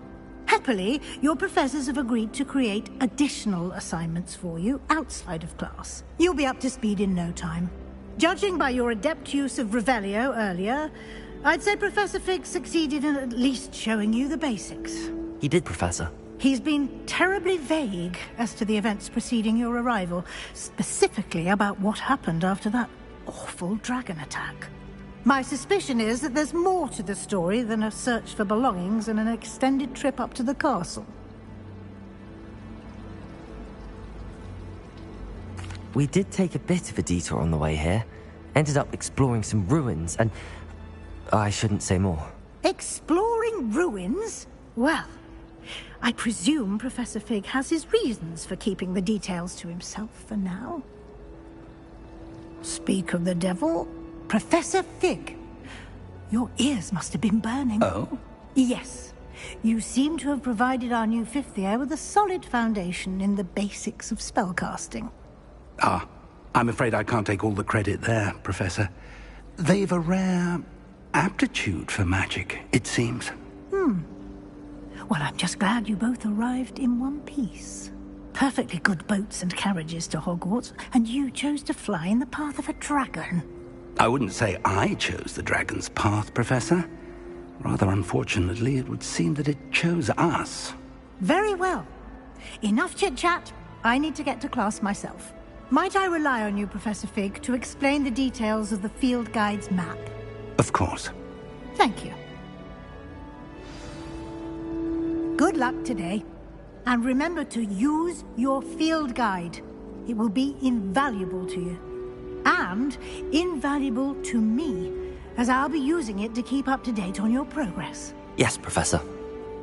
Happily, your professors have agreed to create additional assignments for you outside of class. You'll be up to speed in no time. Judging by your adept use of Revelio earlier, I'd say Professor Fig succeeded in at least showing you the basics. He did, Professor. He's been terribly vague as to the events preceding your arrival, specifically about what happened after that awful dragon attack. My suspicion is that there's more to the story than a search for belongings and an extended trip up to the castle. We did take a bit of a detour on the way here. Ended up exploring some ruins and... I shouldn't say more. Exploring ruins? Well, I presume Professor Fig has his reasons for keeping the details to himself for now. Speak of the devil... Professor Fig, your ears must have been burning. Oh? Yes. You seem to have provided our new fifth year with a solid foundation in the basics of spellcasting. Ah, I'm afraid I can't take all the credit there, Professor. They've a rare aptitude for magic, it seems. Well, I'm just glad you both arrived in one piece. Perfectly good boats and carriages to Hogwarts, and you chose to fly in the path of a dragon. I wouldn't say I chose the dragon's path, Professor. Rather unfortunately, it would seem that it chose us. Very well. Enough chit-chat. I need to get to class myself. Might I rely on you, Professor Fig, to explain the details of the field guide's map? Of course. Thank you. Good luck today. And remember to use your field guide. It will be invaluable to you. And invaluable to me, as I'll be using it to keep up to date on your progress. Yes, Professor.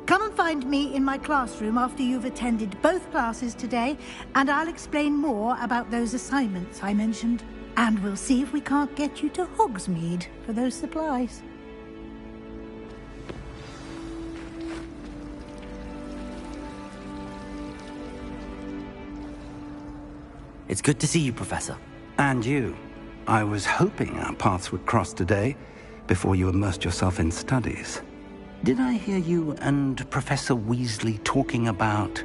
Come and find me in my classroom after you've attended both classes today, and I'll explain more about those assignments I mentioned. And we'll see if we can't get you to Hogsmeade for those supplies. It's good to see you, Professor. And you. I was hoping our paths would cross today, before you immersed yourself in studies. Did I hear you and Professor Weasley talking about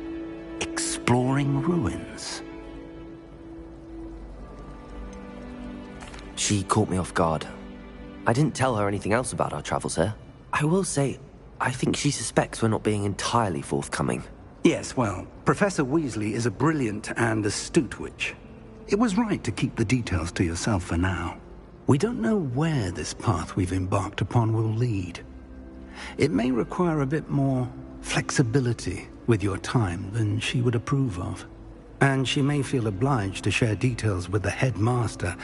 exploring ruins? She caught me off guard. I didn't tell her anything else about our travels here. I will say, I think she suspects we're not being entirely forthcoming. Yes, well, Professor Weasley is a brilliant and astute witch. It was right to keep the details to yourself for now. We don't know where this path we've embarked upon will lead. It may require a bit more flexibility with your time than she would approve of. And she may feel obliged to share details with the headmaster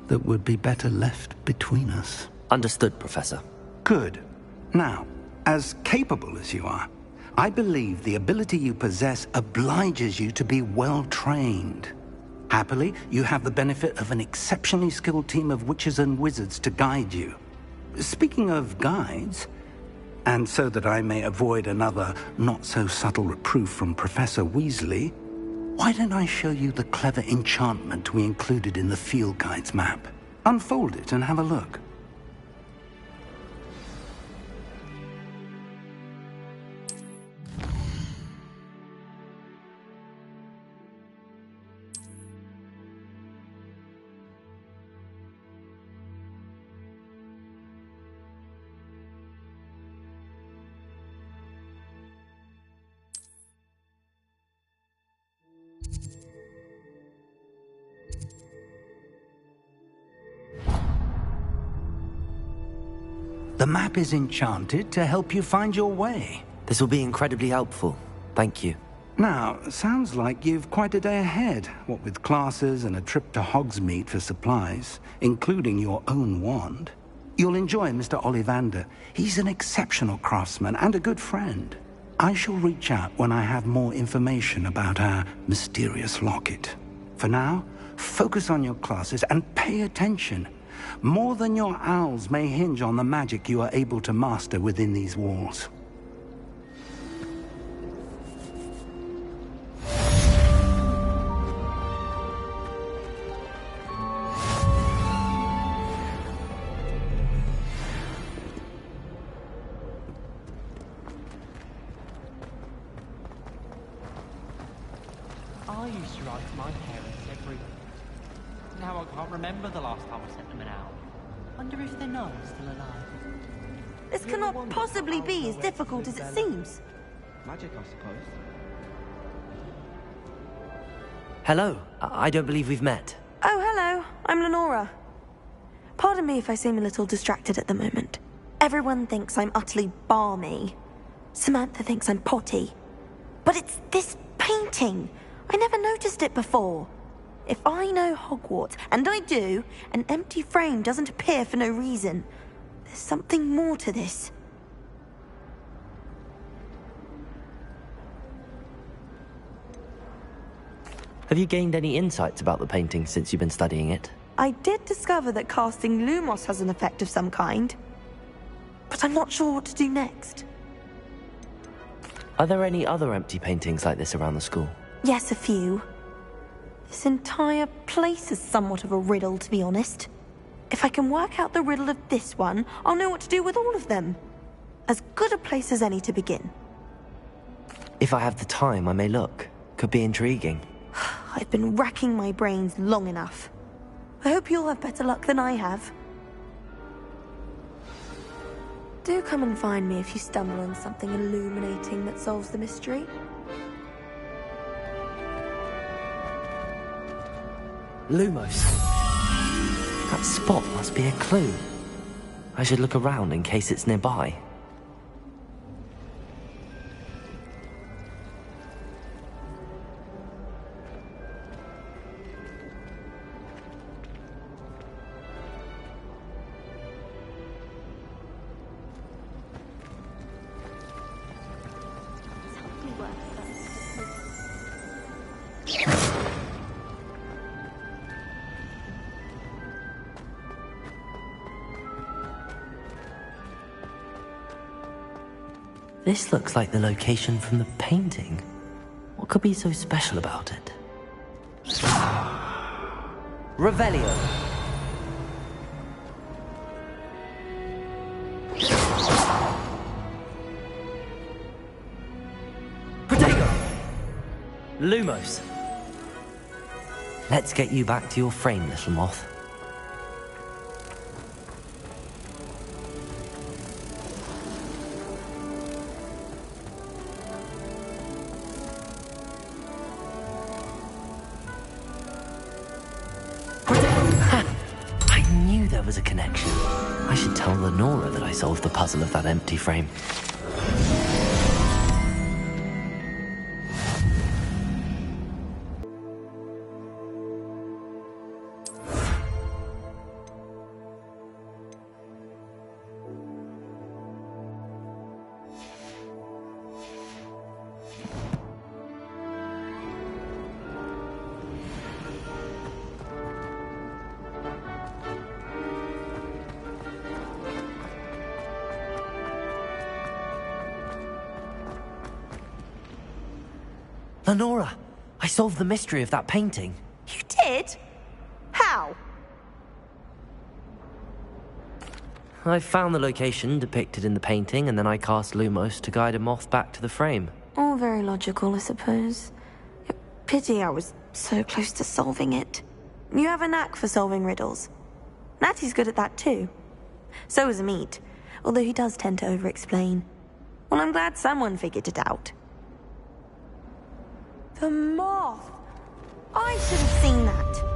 that would be better left between us. Understood, Professor. Good. Now, as capable as you are, I believe the ability you possess obliges you to be well trained. Happily, you have the benefit of an exceptionally skilled team of witches and wizards to guide you. Speaking of guides, and so that I may avoid another not-so-subtle reproof from Professor Weasley, why don't I show you the clever enchantment we included in the field guide's map? Unfold it and have a look. The map is enchanted to help you find your way. This will be incredibly helpful. Thank you. Now, sounds like you've quite a day ahead, what with classes and a trip to Hogsmeade for supplies, including your own wand. You'll enjoy Mr. Ollivander. He's an exceptional craftsman and a good friend. I shall reach out when I have more information about our mysterious locket. For now, focus on your classes and pay attention. More than your owls may hinge on the magic you are able to master within these walls. I used to write to my parents every week. Now I can't remember the last time I sent them an owl. Wonder if they know I'm still alive. This cannot possibly be as difficult as it seems. Magic, I suppose. Hello. I don't believe we've met. Oh, hello. I'm Lenora. Pardon me if I seem a little distracted at the moment. Everyone thinks I'm utterly balmy. Samantha thinks I'm potty. But it's this painting. I never noticed it before. If I know Hogwarts, and I do, an empty frame doesn't appear for no reason. There's something more to this. Have you gained any insights about the painting since you've been studying it? I did discover that casting Lumos has an effect of some kind. But I'm not sure what to do next. Are there any other empty paintings like this around the school? Yes, a few. This entire place is somewhat of a riddle, to be honest. If I can work out the riddle of this one, I'll know what to do with all of them. As good a place as any to begin. If I have the time, I may look. Could be intriguing. I've been racking my brains long enough. I hope you'll have better luck than I have. Do come and find me if you stumble on something illuminating that solves the mystery. Lumos. That spot must be a clue. I should look around in case it's nearby. This looks like the location from the painting. What could be so special about it? Revelio. Protego. Lumos. Let's get you back to your frame, little moth. was a connection. I should tell Lenora that I solved the puzzle of that empty frame. Lenora, I solved the mystery of that painting. You did? How? I found the location depicted in the painting, and then I cast Lumos to guide a moth back to the frame. All very logical, I suppose. Pity I was so close to solving it. You have a knack for solving riddles. Natty's good at that too. So is Amit, although he does tend to over-explain. Well, I'm glad someone figured it out. The moth! I should have seen that.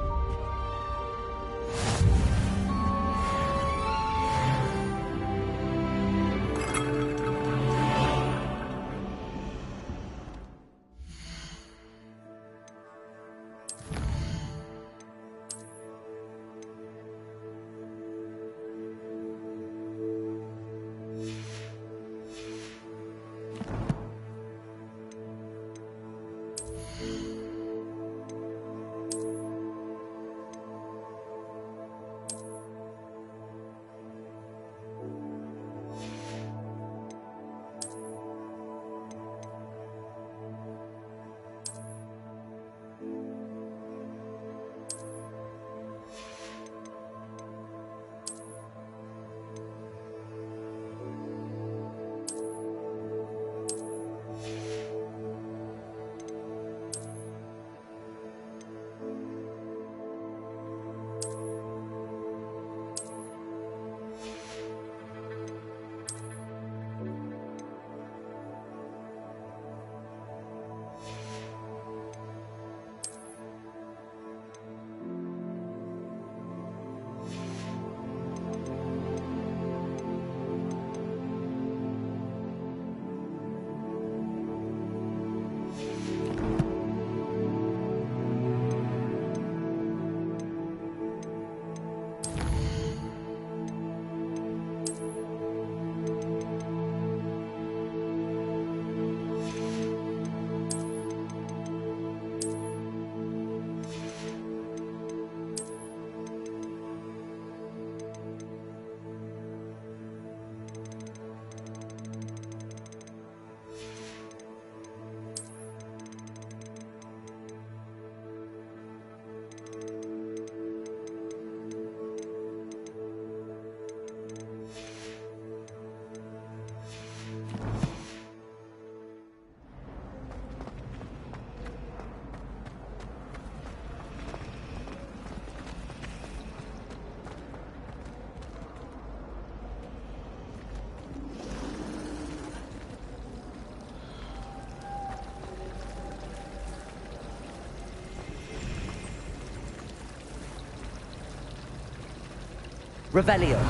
Revelio.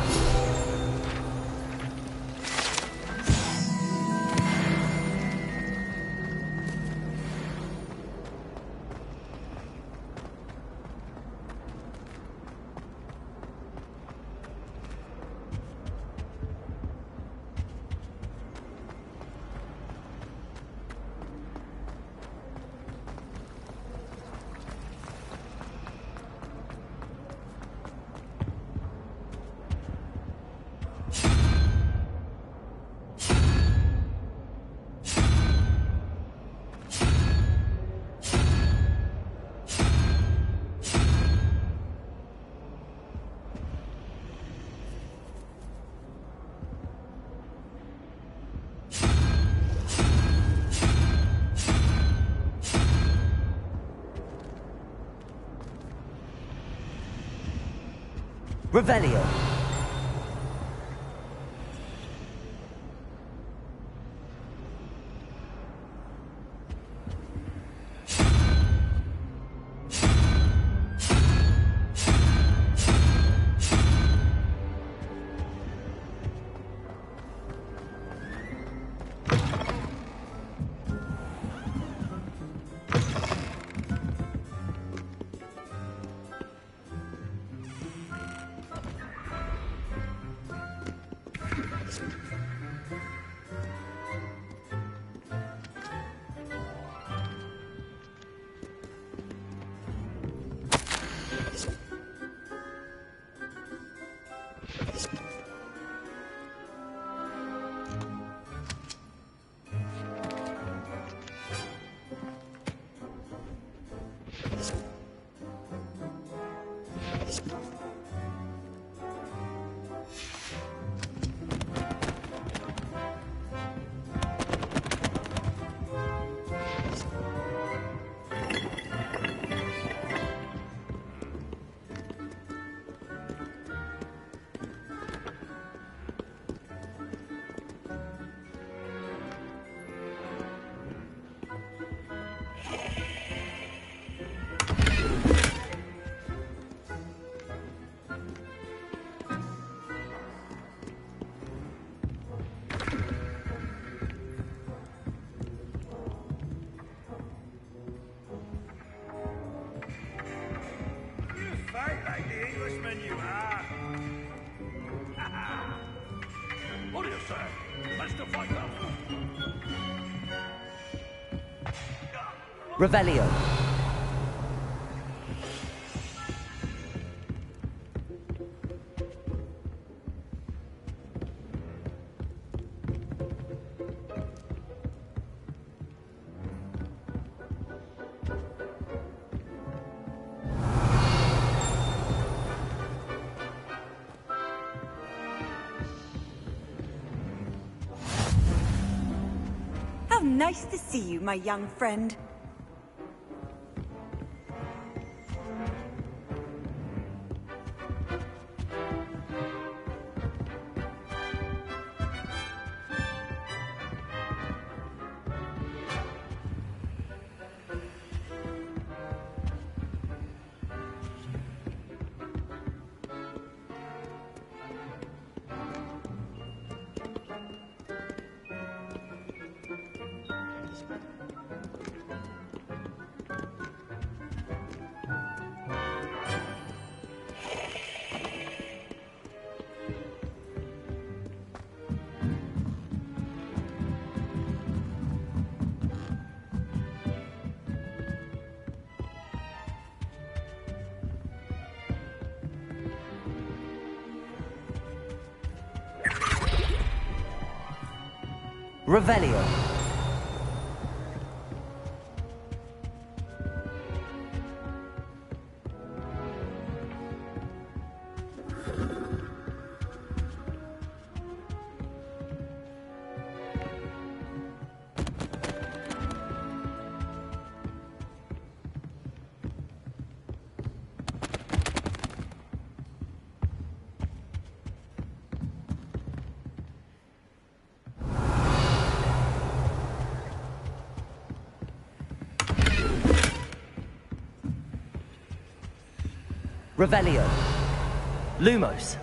Revelio. What do you say? Mr. Fighter? Revelio. How nice to see you, my young friend. Revelio. Revelio. Lumos.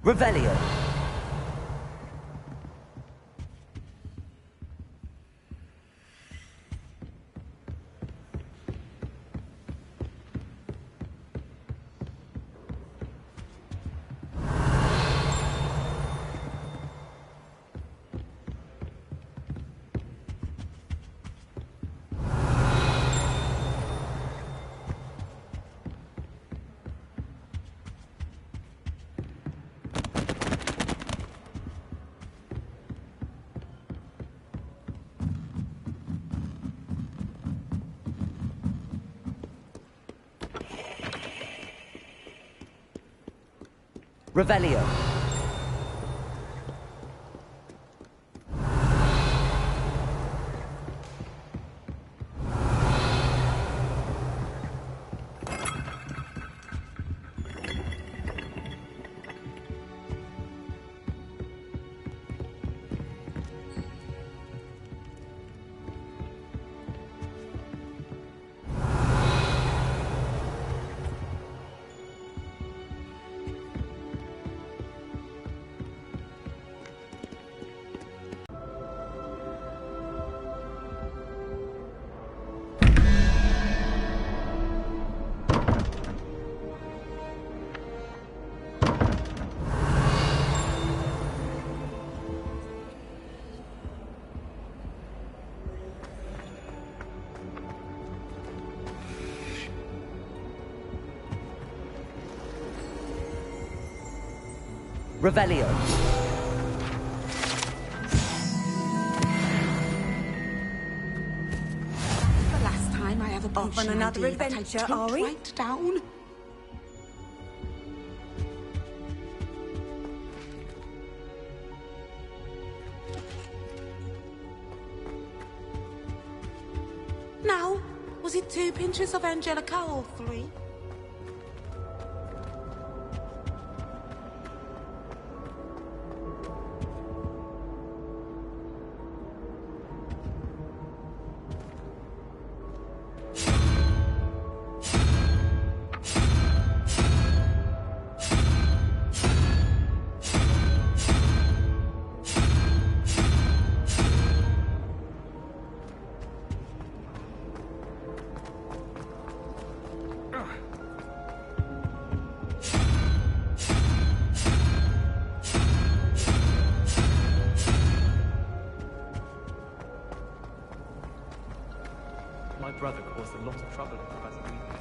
Revelio. Revelio. Revelio. The last time I have a Off on another adventure, are we? Right down. Now, was it 2 pinches of Angelica or 3? My brother caused a lot of trouble in Professor Weasley.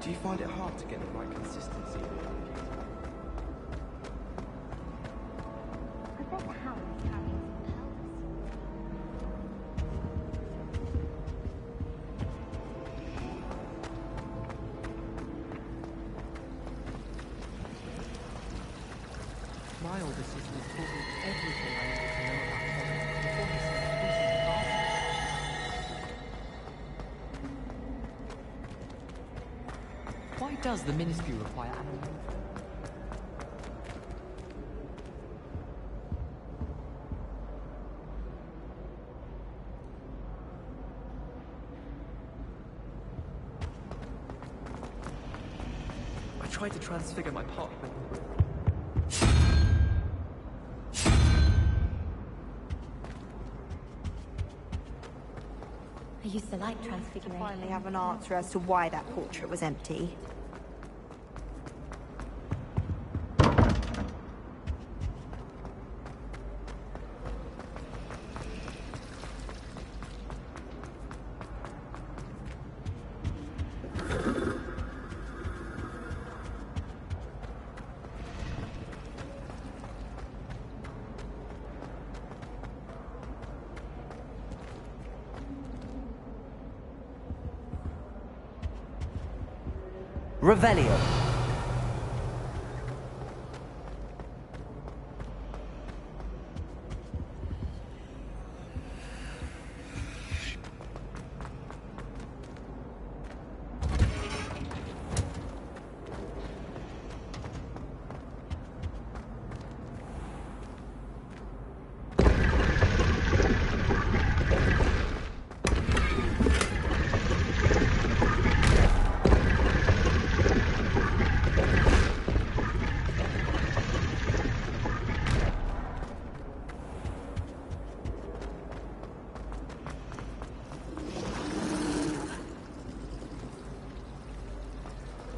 Do you find it hard to get the right consistency? My older sister taught me everything I needed to know about Hogwarts before he started teaching the classes. Why does the Ministry require animals? I tried to transfigure my part, but I used to like transfiguration. Finally have an answer as to why that portrait was empty. Revelio.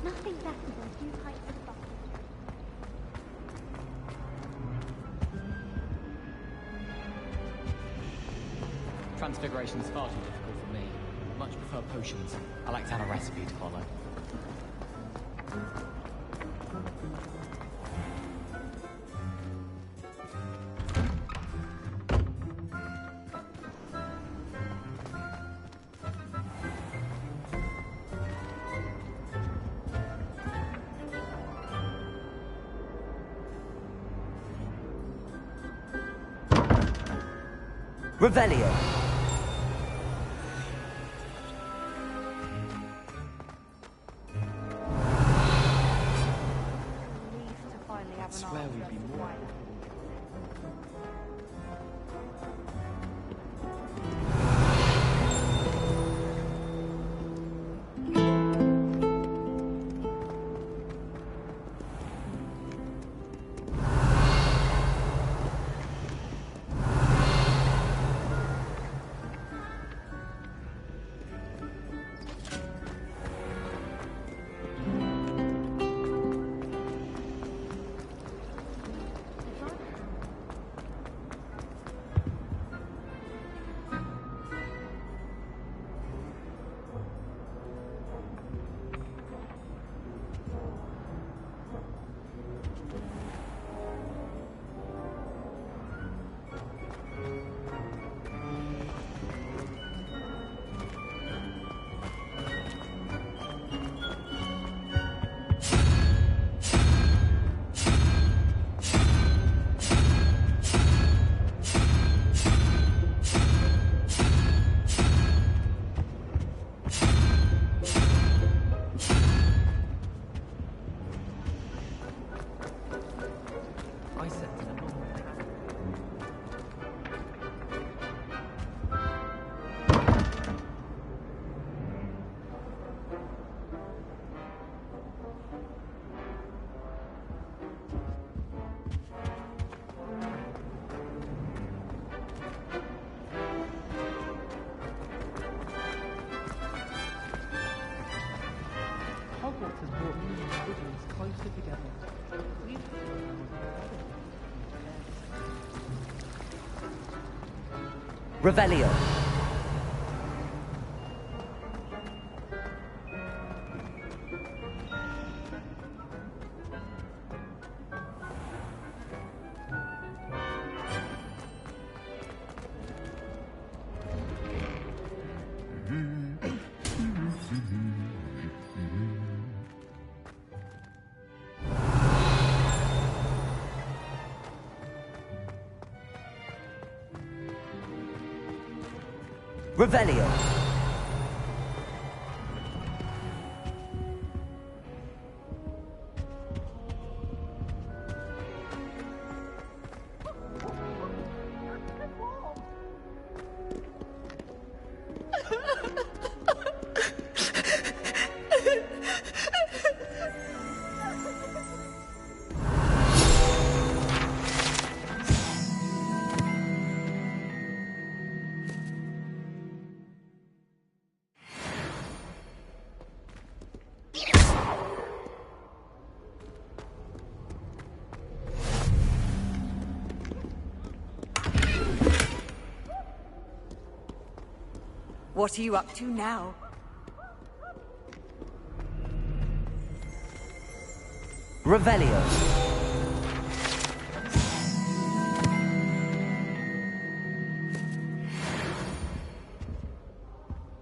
Nothing better than 2 pints of butter. Transfiguration is far too difficult for me. Much prefer potions. I like to have a recipe to follow. Revelio. I swear we'd be more. Hogwarts has brought me individuals closer together. Revelio. Revelio. What are you up to now? Revelio.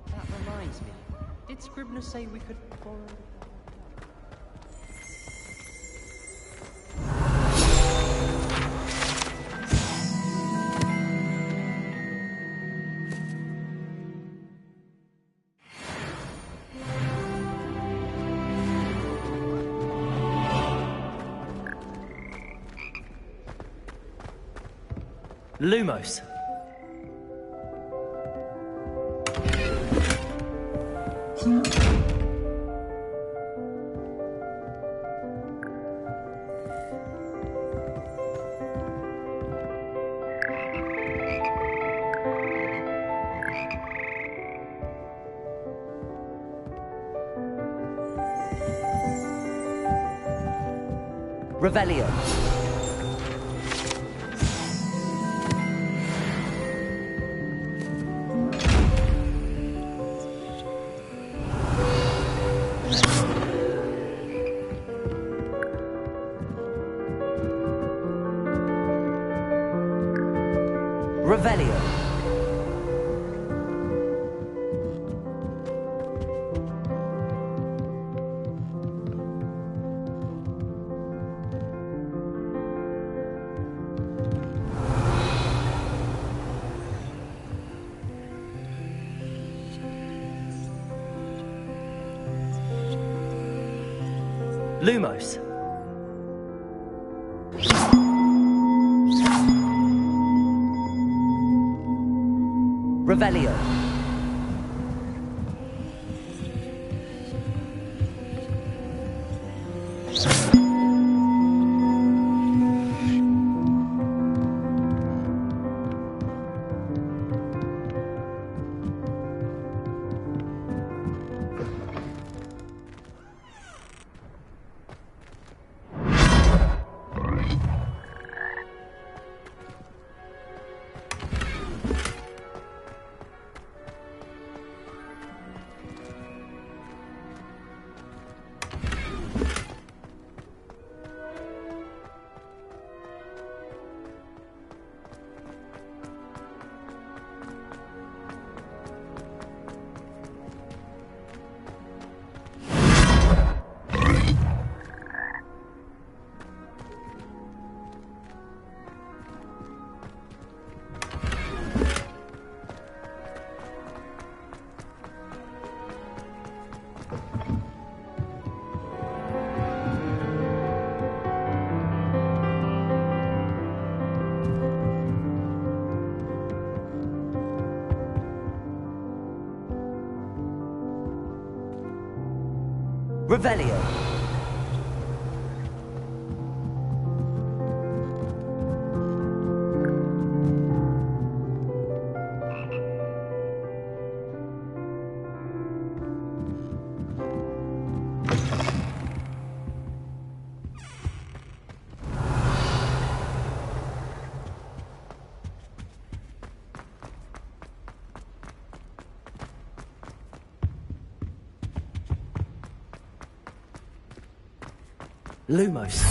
That reminds me. Did Scribner say we could borrow... Lumos. Revelio. Revelio. Lumos. Revelio. Revelio. Lumos.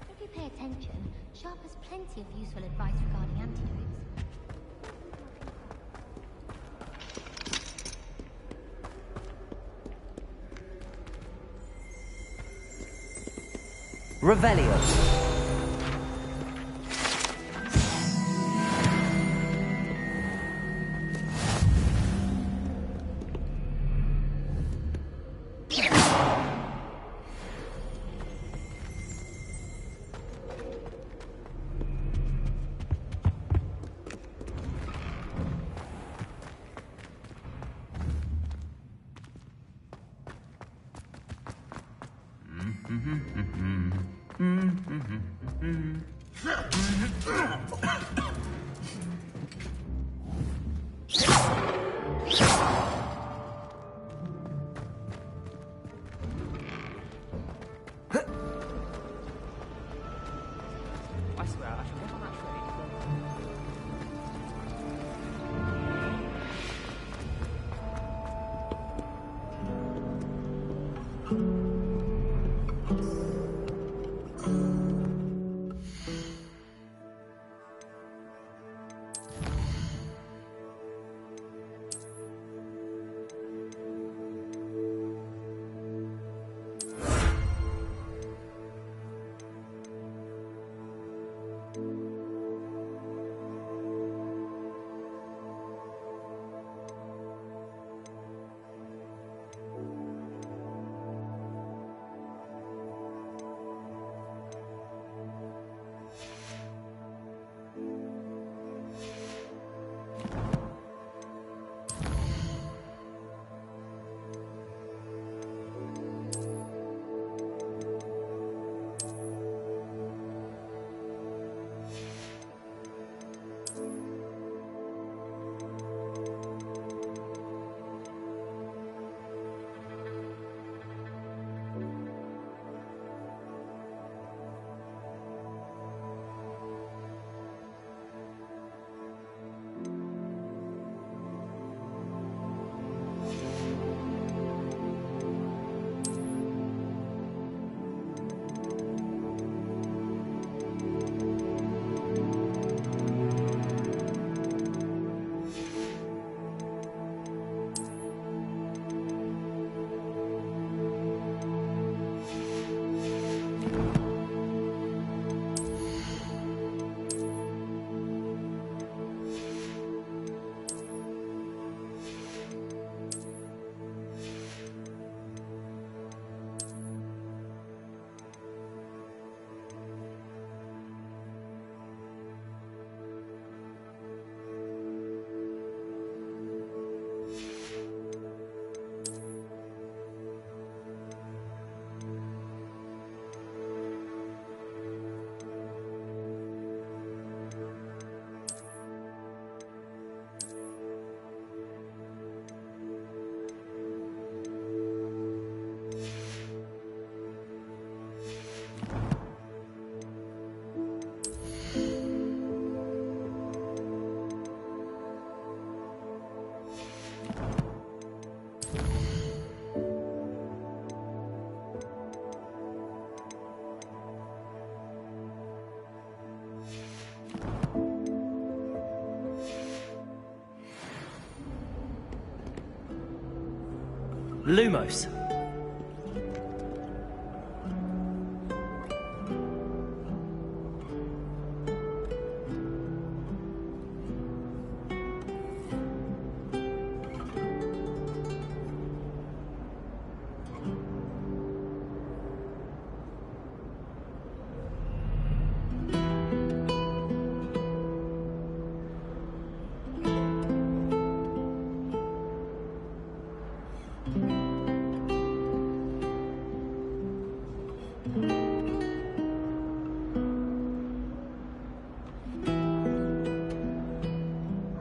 If you pay attention, Sharp has plenty of useful advice regarding antidotes. Revelio. Lumos.